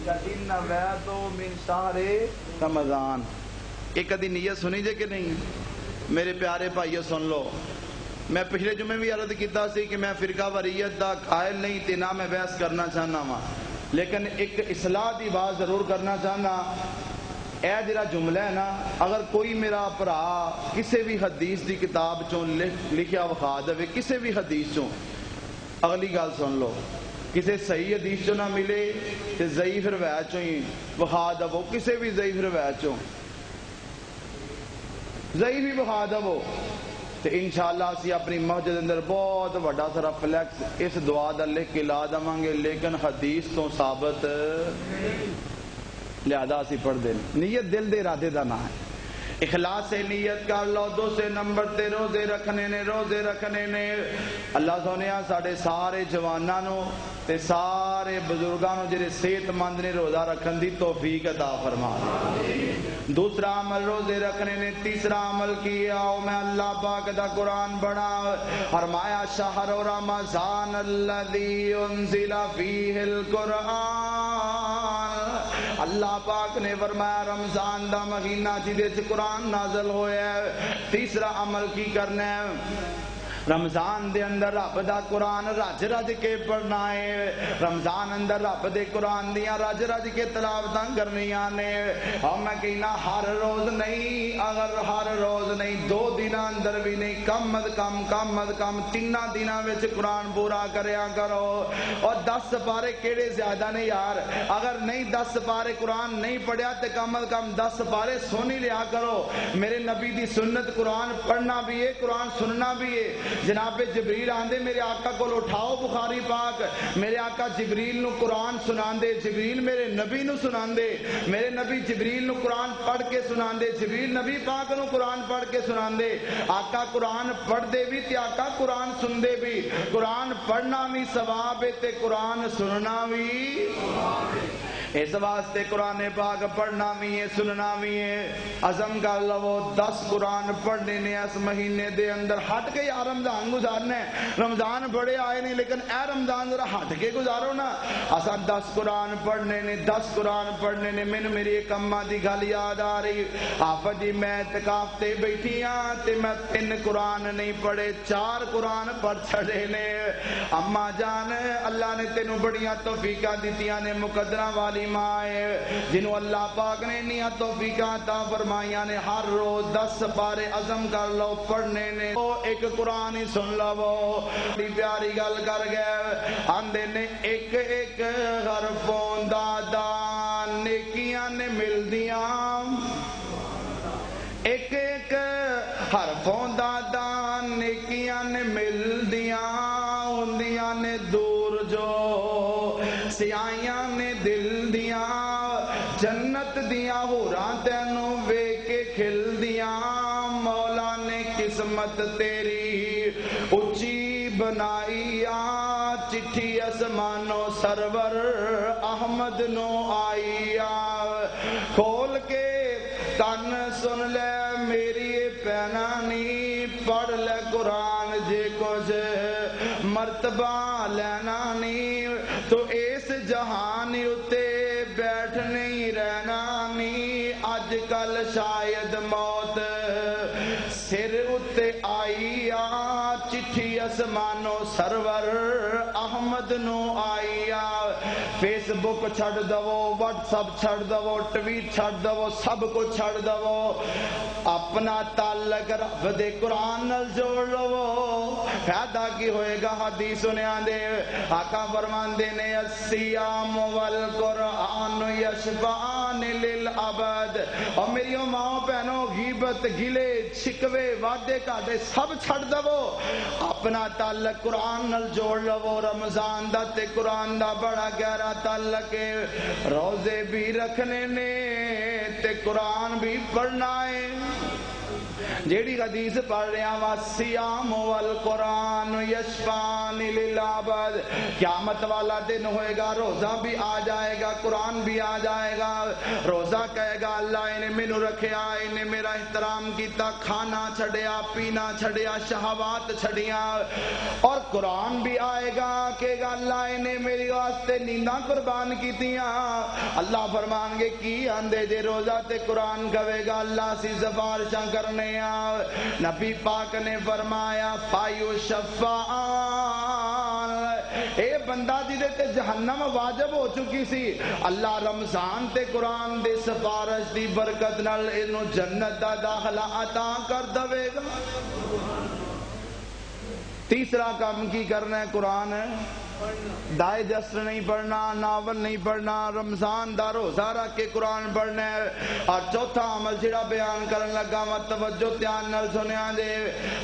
من شہر رمضان ایک ادھی نیت سنی جے کہ نہیں میرے پیارے بھائیو سن لو میں پچھلے جمعے بھی عرض کیتا سی کہ میں فرقہ واریت دا قائل نہیں تے نہ میں بحث کرنا چاہنا وا لیکن ایک اصلاح دی بات ضرور کرنا چاہنا اے جڑا جملہ ہے نا اگر کوئی میرا بھرا کسی بھی حدیث دی کتاب چوں لکھیا وکھا دے کسی بھی حدیث چوں اگلی گل سن لو کسی صحیح حدیث چوں نہ ملے تے ضعیف روایت چوں ہی وکھا دو کسی بھی ضعیف روایت چوں ضعیف ہی وکھا دو تے انشاءاللہ اسی اپنی مسجد اندر بہت بڑا سارا فلیکس اس دعا دا لکھ کے لا دواں گے لیکن حدیث تو ثابت لہذا اسی پڑھ دیں نیت دل دے ارادے دا نہ ہے اخلاص سے نیت کر لو دوسرے نمبر تے روزے رکھنے نے اللہ سونیا ساڑھے سارے جوانانوں تے سارے بزرگانوں جڑے صحت مند نے روزہ رکھن دی توفیق عطا فرما دوسرا عمل روزے رکھنے نے تیسرا عمل کیا میں اللہ پاک دا قرآن پڑھا فرمایا شہر رمضان الذی انزل فیہ القرآن اللہ پاک نے فرمایا رمضان دا مہینہ جدے سے قرآن نازل ہویا ہے تیسرا عمل کی کرنا ہے رمضان دے اندر رب دا قرآن رج رج کے پڑھنا ہے رمضان اندر رب دے قرآن دیاں رج رج کے تلاوتاں کرنیاں نے اور میں کہنا ہر روز نہیں اگر اگر ہر روز نہیں 2 دن اندر بھی نہیں کم از کم 3 دنوں میں قرآن پورا کریا کرو. اور 10 سپارے کیڑے زیادہ نے یار, اگر نہیں 10 سپارے قرآن نہیں پڑھیا تو کم از کم 10 سپارے سونی لیا کرو. میرے نبی دی سنت قرآن پڑھنا بھی ہے, قرآن سننا بھی ہے. جناب جبریل آندے میرے آقا کو اٹھاؤ بخاری پاک, میرے آقا جبریل نو قرآن سناندے, جبریل میرے نبی نو سناندے, میرے نبی جبریل نو قرآن پڑھ کے سناندے, جبریل نبی پاک نو قرآن پڑھ کے سناندے. آقا قرآن پڑھ دے بھی تے آقا قرآن سن دے بھی. قرآن پڑھنا بھی ثواب ہے تے قرآن سننا بھی. اس واسطے قرآن پاک پڑھنا بھی ہے سننا بھی ہے. عزم کر لو 10 قرآن پڑھنے نے اس مہینے دے اندر. ہٹ کے یا رمضان گزارنا ہے, رمضان بڑے آئے نہیں لیکن اے رمضان ذرا ہٹ کے گزارو نا. اساں 10 قرآن پڑھنے نے, 10 قرآن پڑھنے نے. مینوں میری ایک اماں دی گل یاد آ رہی. آفا جی میں اعتکاف تے بیٹھی ہاں تے میں 3 قرآن نہیں پڑھے, 4 قرآن پڑھ چھڑے نے. اماں جان اللہ نے تینوں بڑیاں توفیقاں دتیاں نے, مقدراں والی ماں ہے جنہوں اللہ پاک نے انہی توفیقاں عطا فرمائیاں نے. ہر روز 10 سپارے عزم کر لو پڑھنے نے, ایک قرآن ہی سن لو. بڑی پیاری گل کر گئے, آندے نے ایک ایک حرفوں دا دان نیکیاں نے ملدیاں. ایک ایک حرفوں دا دان نیکیاں نے ملدیاں. ہوندیاں نے دور جو سیائیاں نے دل دیاں. جنت دیاں ہوراں تینوں ویکھ کے کھل دیاں. مولا نے قسمت تیری اچھی بنائی آ. چٹھی اسمانو سرور احمد نو آئی آ. کھول کے کن سن لے میری پینا نی, پڑھ لے قرآن جے کچھ مرتبہ لینا نی. تو اس جہان اتے بیٹھ نہیں رہنا نی. اج کل شاید موت سر اتے آئی آ. چٹھی اسمانو سرور احمد نو آئی آ. فیس بک چھڑ دو, واٹس اپ چھڑ دو, ٹویٹ چھڑ دو, سب کو چھڑ دو. اپنا تعلق رب دے قرآن نال جوڑ لو. فائدہ کی ہوئے گا حدیث سنیا دے. آقا فرماندے نے الصیام والقرآن یشفعان للعبد. اور میری ماں بہنوں غیبت گلے شکوے وعدے کاٹے سب چھڑ دو. اپنا تعلق قرآن نال جوڑ لو. رمضان دا تے قرآن دا بڑا گہرا تعلق ہے. روزے بھی رکھنے نے تے قرآن بھی پڑھنا ہے. جیڑی حدیث پڑھ رہے ہیں والصیام والقرآن یشفعان للعبد. قیامت والا دن ہوئے گا, روزہ بھی آ جائے گا, قرآن بھی آ جائے گا. روزہ کہے گا اللہ انہیں مینوں رکھیا, انہیں میرا احترام کیتا, کھانا چھڑیا, پینا چھڑیا, شہوات چھڑیاں. اور قرآن بھی آئے گا کہ اللہ انہیں میری واسطے نینداں قربان کیتیاں. اللہ فرمان گے کی آندے جے روزہ تے قرآن کہے گا اللہ سی سفارشاں کرنے. نبی پاک نے فرمایا فایو شفاعان. اے بندہ جدے تے جہنم واجب ہو چکی سی, اللہ رمضان تے قرآن دے سفارش دی برکت نال اینو جنت دا داخلہ عطا کر دے گا. تیسرا کام کی کرنا ہے قرآن ڈائجسٹ نہیں پڑھنا, ناول نہیں پڑھنا, رمضان دا روزہ رکھ کے قرآن پڑھنا ہے. اور چوتھا عمل جڑا بیان کرن لگا وا توجہ دھیان نال سنیا جے.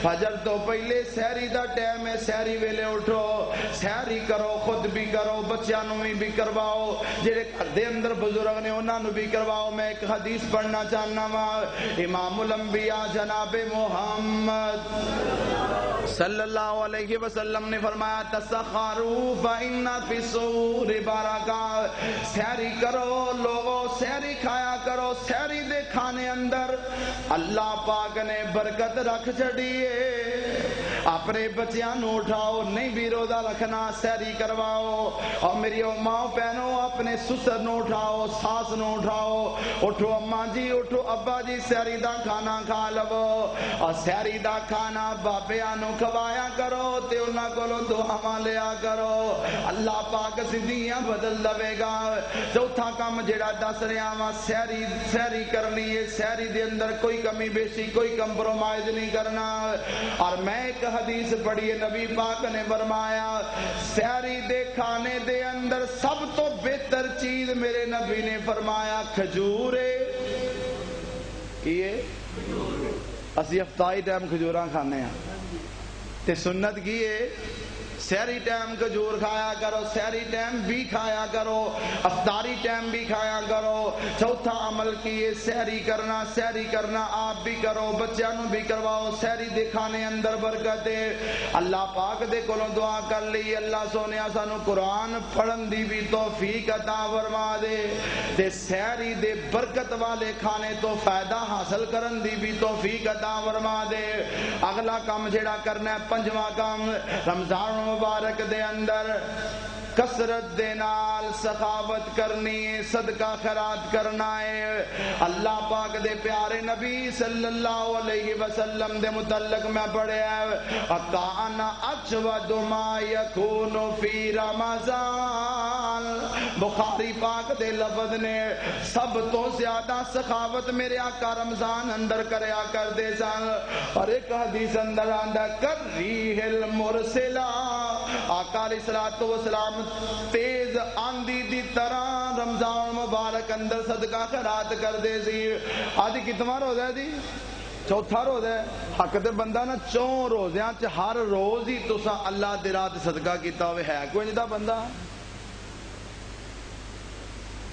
فجر تو پہلے سحری دا ٹائم ہے, سحری ویلے اٹھو, سحری کرو, خود بھی کرو, بچیاں نوں بھی کرواؤ, جڑے گھر دے اندر بزرگ نے انہاں نوں بھی کرواؤ. میں ایک حدیث پڑھنا چاہنا وا. امام الانبیاء جناب محمد صلی اللہ علیہ وسلم نے فرمایا تسخروا فإن فی السحور برکات. سحری کرو لوگو, سحری کھایا کرو. سحری دے کھانے اندر اللہ پاک نے برکت رکھ چھڑی ہے. اپنے بچیاں نو اٹھاؤ، نہیں بھی روزہ رکھنا سحری کرواؤ، اور میری ماں بہنوں اپنے سسر نو اٹھاؤ، ساس نو اٹھاؤ، اٹھو اماں جی اٹھو ابا جی سحری دا کھانا کھا لو، اور سحری دا کھانا بابیاں نو کھوایا کرو تے انہاں کولوں دعاواں لیا کرو، اللہ پاک زندگیاں بدل دے گا۔ چوتھا کام جڑا دس رہا وا سحری کرنی ہے، سحری دے اندر کوئی کمی بیشی کوئی کمپرومائز نہیں کرنا۔ اور میں ایک حدیث پڑھی ہے، نبی پاک نے فرمایا سحری دے کھانے دے اندر سب تو بہتر چیز میرے نبی نے فرمایا کھجور ہے۔ کیے اسی افطاری ٹائم کھجوراں کھانے ہیں تے سنت کی ہے سحری ٹائم کھجور کھایا کرو، سحری ٹائم بھی کھایا کرو، افطاری ٹائم بھی کھایا کرو۔ چوتھا عمل کیے سحری کرنا آپ بھی کرو، بچیاں نو بھی کرواؤ، سحری دے کھانے اندر برکت ہے۔ اللہ پاک دے کولوں دعا کر لی اللہ سونیا سانو قرآن پڑھن دی بھی توفیق عطا فرما دے تے سحری دے برکت والے کھانے تو فائدہ حاصل کرن دی بھی توفیق عطا فرما دے۔ اگلا کام جڑا کرنا ہے پنجواں کام، رمضان مبارک دے اندر کثرت دے نال سخاوت کرنی ہے، صدقہ خیرات کرنا ہے۔ اللہ پاک دے پیارے نبی صلی اللہ علیہ وسلم دے متعلق میں پڑھیا ہے اکان اجود ما یکون فی رمضان، بخاری پاک دے لفظ نے سب تو زیادہ سخاوت میرے آقا رمضان اندر کریا کر دے سن۔ اور ایک حدیث اندر آندا کر ریح المرسلہ، آقا علیہ الصلوۃ والسلام تیز آندھی دی طرح رمضان مبارک اندر صدقہ خیرات کر دے سی۔ آج کتنا روزہ ہے جی؟ چوتھا روزہ ہے۔ حق تے بندہ نا 4 روزیاں چ ہر روز ہی تساں اللہ دی راہ تے صدقہ کیتا ہوئے ہے کوئی نہیں بندہ؟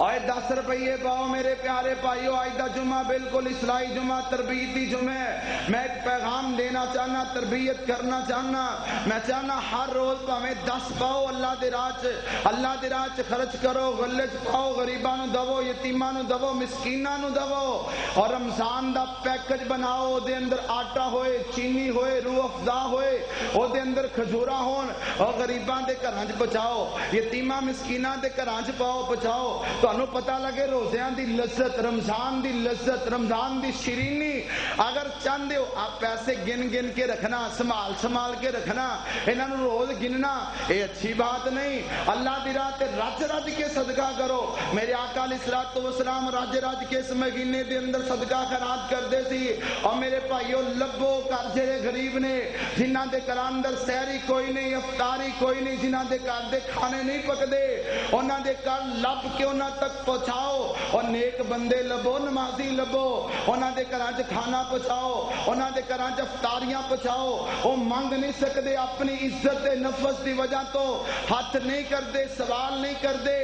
آئے 10 روپیے پاؤ میرے پیارے بھائیو، آج دا جمعہ بالکل اصلاحی جمعہ، تربیتی جمعہ ہے۔ میں ایک پیغام دینا چاہنا، تربیت کرنا چاہنا، میں چاہنا ہر روز پاویں 10 پاؤ اللہ دے راہ چ خرچ کرو، غلے چ پاؤ، غریباں نو دو، یتیماں نو دو، مسکیناں نو دو، اور رمضان دا پیکج بناؤ، دے اندر آٹا ہوئے، چینی ہوئے، روح افزا ہوئے، او دے اندر کھجوراں ہون، اور غریباں دے گھراں چ پہنچاؤ، یتیماں مسکیناں دے گھراں چ پہنچاؤ۔ تانوں پتہ لگے روزیاں دی لذت، رمضان دی لذت، رمضان دی شیرینی۔ اگر چاہندے ہو آپ پیسے گن کے رکھنا، سنبھال کے رکھنا، انہاں نوں روز گننا، اے اچھی بات نہیں۔ اللہ دی راہ تے رج کے صدقہ کرو۔ میرے آقا علیہ الصلوۃ والسلام رج کے اس مہینے دے اندر صدقہ خیرات کردے سی۔ اور میرے بھائیو لبو گھر جڑے غریب نے، جنہاں دے گھر اندر سحری کوئی نہیں، افطاری کوئی نہیں، جنہاں دے گھر دے کھانے نہیں پکدے، انہاں دے گھر لب کے انہاں تک پہنچاؤ، اور نیک بندے لبو، نمازی لبو، انہاں دے گھراں چ کھانا پہنچاؤ، انہاں دے گھراں چ افطاریاں پہنچاؤ۔ وہ منگ نہیں سکدے، اپنی عزت نفس دی وجہ تو ہاتھ نہیں کردے، سوال نہیں کردے۔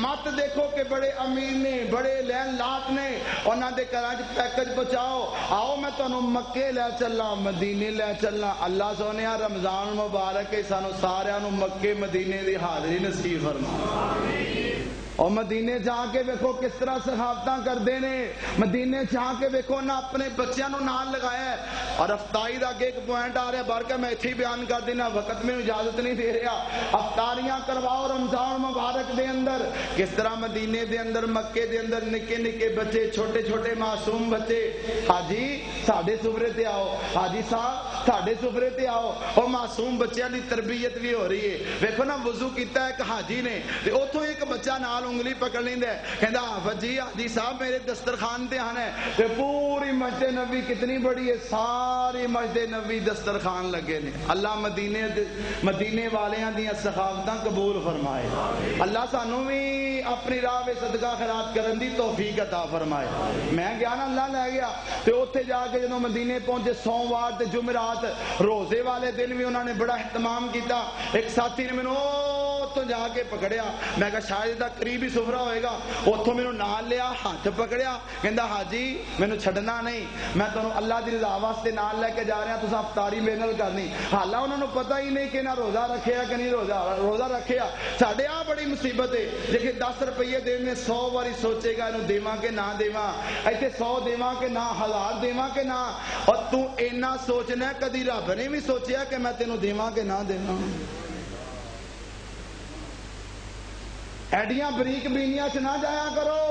مت دیکھو کہ بڑے امیر نے، بڑے لین لاٹ نے، انہاں دے گھراں چ پیکج پہنچاؤ۔ آؤ میں تانوں مکے لے چلاں، مدینے لے چلاں۔ اللہ سونیا رمضان مبارک ہے، سانو سارے نوں مکے مدینے دی حاضری نصیب فرما۔ اور مدینے جا کے ویکھو کس طرح سخاوتاں کردے نے، مدینے جا کے ویکھو نہ اپنے بچیاں نوں نال لگایا ہے۔ اور افطاری دا ایک پوائنٹ آ رہا ہے بار کے میں ایتھے بیان کر دینا، وقت میں اجازت نہیں دے رہا۔ افطاریاں کرواؤ رمضان مبارک دے اندر، کس طرح مدینے دے اندر مکے دے اندر نکے نکے بچے، چھوٹے چھوٹے معصوم بچے، حاجی ساڈے سفرے تے آؤ، حاجی صاحب ساڈے سفرے تے آؤ۔ اور معصوم بچیاں دی تربیت بھی ہو رہی ہے۔ ویکھو نا وضو کیتا ایک حاجی نے تے اوتھوں ایک بچہ نال انگلی پکڑ لیندا ہے، کہندا حافظ جی حاجی صاحب میرے دسترخوان تے آنا ہے، تے پوری مسجد نبی کتنی بڑی ہے، ساری مسجد نبی دسترخوان لگے نے۔ اللہ مدینے والیاں دیاں سخاوتاں قبول فرمائے۔ اللہ سانوں بھی اپنی راہ وچ صدقہ خیرات کرن دی توفیق عطا فرمائے۔ میں گیا نا اللہ لے گیا تے اوتھے جا کے جدوں مدینے پہنچے سوموار تے جمعرات روزے والے دن بھی انہوں نے بڑا اہتمام کیتا۔ ایک ساتھی نے مینوں اتوں جا کے پکڑیا، میں کہا شاید دا قریبی سفرہ ہوئے گا، اتوں میں نال لیا، ہاتھ پکڑیا، کہندا حاجی میں چھڈنا نہیں، میں تمہیں اللہ دی رضا واسطے نال لے کے جا رہا، تساں افطاری میرے نال کرنی۔ حالاں انہوں نے پتہ ہی نہیں کہ نہ روزہ رکھیا کہ نہیں روزہ رکھیا۔ ساڈے آ بڑی مصیبت ہے، جے 10 روپیے دینے 100 واری سوچے گا انہوں دیواں کہ نہ دیواں، ایتھے 100 دیواں کہ نہ، 1000 دیواں کہ نہ، اور تو اینا سوچنا کدی رب نے بھی سوچیا کہ میں تینوں دیواں کہ نہ دیواں؟ ایڈیاں بریک بینیاں چ نہ جایا کرو،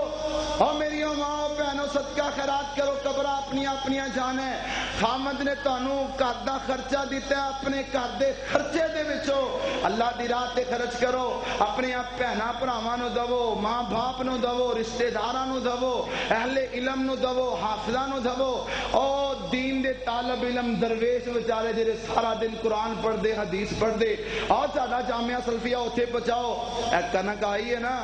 اور میری ماں بہنوں صدقہ خیرات کرو، قبر اپنی اپنی جان ہے۔ خامد نے تانوں گھر دا خرچہ دیتا ہے، اپنے گھر دے خرچے دے وچوں اللہ دی راہ تے خرچ کرو، اپنے بہناں بھراواں نوں دو، ماں باپ نوں دو، رشتہ داراں نوں دو، اہل علم نوں دو، حافظاں نوں دو، او دین دے طالب علم درویش بیچارے جڑے سارا دن قرآن پڑھ دے، حدیث پڑھ دے، اور ساڈا جامعہ سلفیہ اوتھے پہنچاؤ۔ اے کنک آئی ہے نا،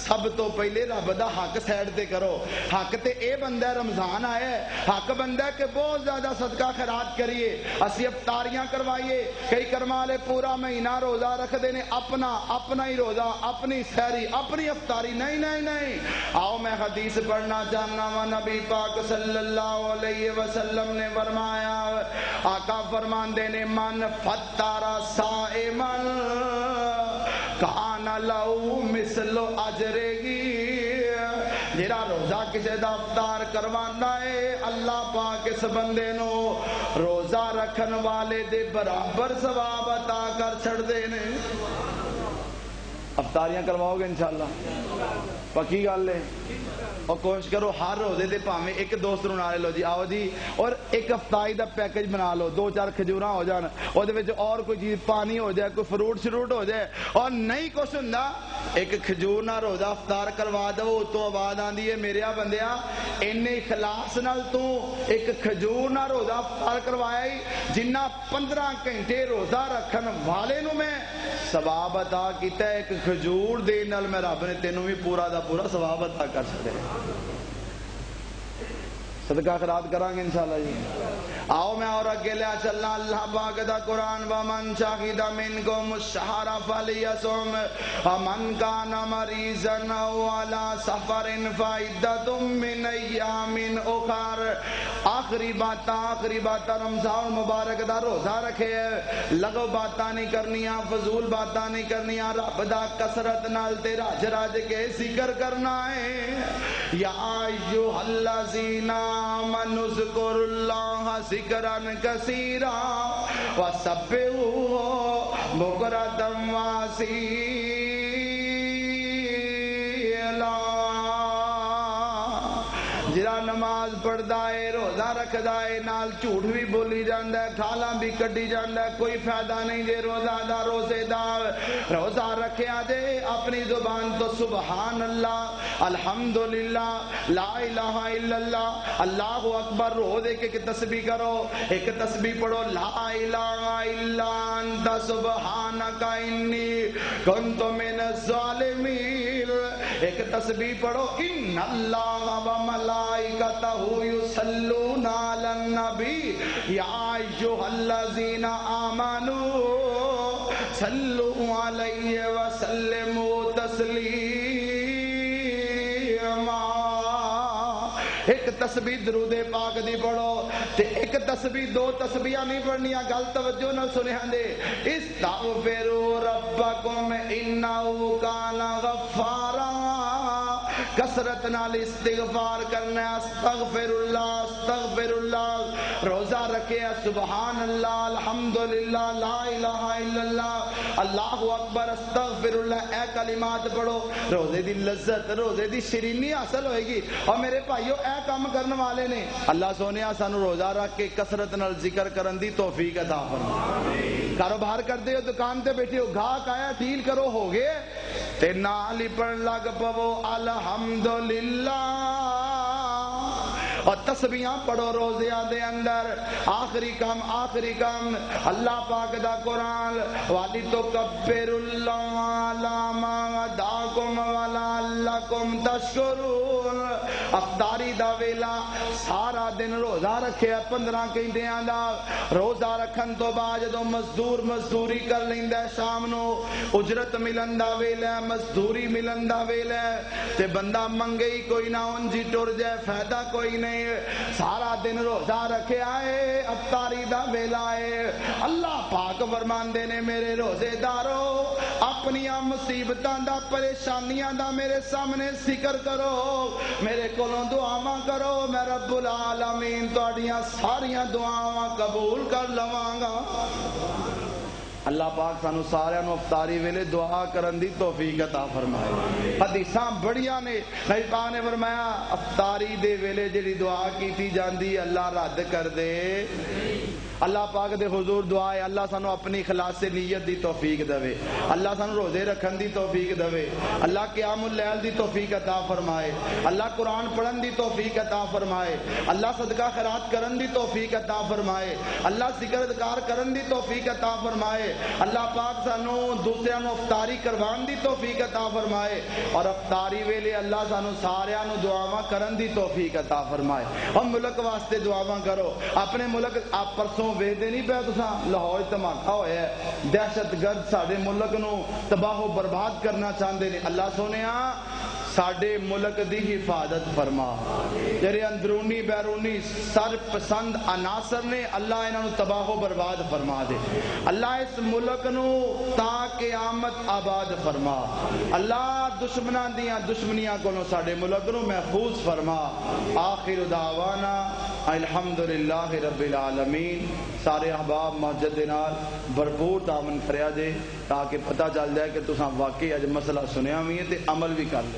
سب تو پہلے رب دا حق سائڈ تے کرو۔ حق تے اے بندہ رمضان آیا ہے، حق بندہ ہے کہ بہت زیادہ صدقہ خیرات کریے، اسی افطاریاں کروائیے۔ کئی کرما والے پورا مہینہ روزہ رکھ دینے، اپنا ہی روزہ، اپنی سحری، اپنی افطاری، نہیں نہیں نہیں۔ آؤ میں حدیث پڑھنا چاہنا وا، نبی پاک صلی اللہ علیہ وسلم نے فرمایا، آقا فرماندے نے، من فطر صائمن کان لہو مثل اجرہی، جڑا روزہ کسی دا افطار کروانا ہے، اللہ پاک اس بندے نو روزہ رکھن والے دے برابر ثواب عطا کر چھڑ دے نے۔ افطاریاں کرواؤ گے انشاءاللہ؟ پکی گل ہے، اور کوشش کرو ہر روزے دے پاویں ایک دوست نوں نال لو جی، آؤ جی، اور ایک افطاری دا پیکج بنا لو، 2-4 کھجوراں ہو جان، اور دے وچ اور کوئی چیز پانی ہو جائے، کوئی فروٹ شروٹ ہو جائے، اور نہیں کچھ ہوندا ایک کھجور نہ روزہ افطار کروا دو، تو آواز آندی ہے میریا بندیا اینے اخلاص نال تو ایک کھجور نہ روزہ افطار کروایا ہی جنہ 15 گھنٹے روزہ رکھن والے نو میں ثواب عطا کیتا ہے، ایک کھجور دے نال میں رب نے تینوں بھی پورا دا پورا ثواب عطا کر چھڑے۔ صدقہ خیرات کریں گے انشاءاللہ جی۔ آؤ میں اور اگے لیا چلنا، اللہ پاک دا قرآن، وَمَن شَهِدَ مِنْكُمُ الشَّهْرَ فَلْيَصُمْ وَمَن كَانَ مَرِيضًا أَوْ عَلَى سَفَرٍ فَعِدَّةٌ مِّنْ أَيَّامٍ أُخَرَ۔ آخری باتاں رمضان مبارک دا روزہ رکھے، لگو باتاں نہیں کرنیاں، فضول باتاں نہیں کرنیاں، رب دا کثرت نال تے راج راج کے ذکر کرنا ہے۔ یا ایھا الذین آمنوا اذکروا اللہ ذکرا کثیرا وسبحوہ بکرۃ واصیلا۔ جڑا نماز پڑھدا ہے، روزہ رکھدا ہے، نال جھوٹ بھی بولی جاندا ہے، گالاں بھی کڈی جاندا ہے، کوئی فائدہ نہیں جے روزہ دا روزے دار روزہ رکھیا جے اپنی زبان تو سبحان اللہ، الحمدللہ، لا الہ الا اللہ، اللہ اکبر، روزے کے تسبیح کرو، ایک تسبیح پڑھو، لا الہ الا انت سبحانک انی کنت من الظالمین، ایک تسبیح پڑھو، ان اللہ و ملائکتہ یصلون علی النبی یا ایھا الذین آمنوا صلوا علیہ وسلموا تسلیما۔ ایک تسبیح درود پاک دی پڑھو، تے ایک تسبیح 2 تسبیحاں نہیں پڑھنیاں، گل توجہ نال سنیا دے، استغفروا ربکم انہ کان غفارا، کثرت نال استغفار کرنا، استغفر اللہ، روزہ رکھے سبحان اللہ، الحمدللہ، لا الہ الا اللہ، اللہ اکبر، استغفر اللہ، اے کلمات پڑھو، روزے دی لذت، روزے دی شیرینی حاصل ہوئے گی۔ اور میرے بھائیو اے کام کرنے والے نے اللہ سونیا سانو روزہ رکھ کے کثرت نال ذکر کرن دی توفیق عطا فرمائے۔ کاروبار کرتے ہو، دکان تے بیٹھے ہو، گاہک آیا ڈیل کرو، ہو گئے تے نال ہی پڑھن لگ پو الحمدللہ اور تسبیحاں پڑھو روزے دے اندر. آخری کام اللہ پاک دا قرآن والی تو کبر اللہ علی ما ہداکم ولعلکم تشکرون. افطاری دا ویلا سارا دن روزہ رکھے 15 گھنٹیاں دا. روزہ رکھن تو بعد جدوں مزدوری کر لیندا شام نو اجرت ملن دا ویلا مزدوری ملن دا ویلا تے بندہ منگے ہی کوئی نہ اونجی ٹر جائے فائدہ کوئی نہیں. سارا دن روزہ رکھے آئے افطاری دا ویلا ہے. اللہ پاک فرماندے نے میرے روزے دارو اپنی مصیبتاں دا پریشانیاں دا میرے سامنے ذکر کرو میرے کولوں دعاواں کرو میں رب العالمین تہاڈیاں ساریاں دعاواں قبول کر لواں گا. اللہ پاک سانو سارے نو افطاری ویلے دعا کرن دی توفیق عطا فرمائے. حدیثاں بڑیاں نے نبی پاک نے فرمایا افطاری دے ویلے جڑی دعا کیتی جاندی اللہ رد کر دے. اللہ پاک دے حضور دعا ہے اللہ سانو اپنی خلاص نیت دی توفیق دے. اللہ سانو روزے رکھن دی توفیق دے. اللہ قیام اللیل دی توفیق عطا فرمائے. اللہ قرآن پڑھن دی توفیق عطا فرمائے. اللہ صدقہ خیرات کرن دی توفیق عطا فرمائے. اللہ ذکر اذکار کرن دی توفیق عطا فرمائے. اللہ پاک سانو دوسرے نو افطاری کروان دی توفیق عطا فرمائے. اور افطاری ویلے اللہ سانو سارے نو دعاواں کرن دی توفیق عطا فرمائے. ہم ملک واسطے دعاواں کرو. اپنے ملک آپ پرسوں ویدے نہیں پہ تساں لاہور دھماکہ ہویا ہے دہشت گرد ساڈے ملک نو تباہ و برباد کرنا چاہندے نے. اللہ سونیا ساڈے ملک دی حفاظت فرما. جڑے اندرونی بیرونی سر پسند عناصر نے اللہ انہاں نو تباہ و برباد فرما دے. اللہ اس ملک نو تا قیامت آباد فرما. اللہ دشمناں دیاں دشمنیاں کولوں ساڈے ملک نو محفوظ فرما. آخر دعوانا الحمدللہ رب العالمین. سارے احباب مسجد دے نال بھرپور تعاون کریا جے تاکہ پتہ چل جائے کہ تساں واقعی اج مسئلہ سنیا وی ہے تے عمل بھی کر لے.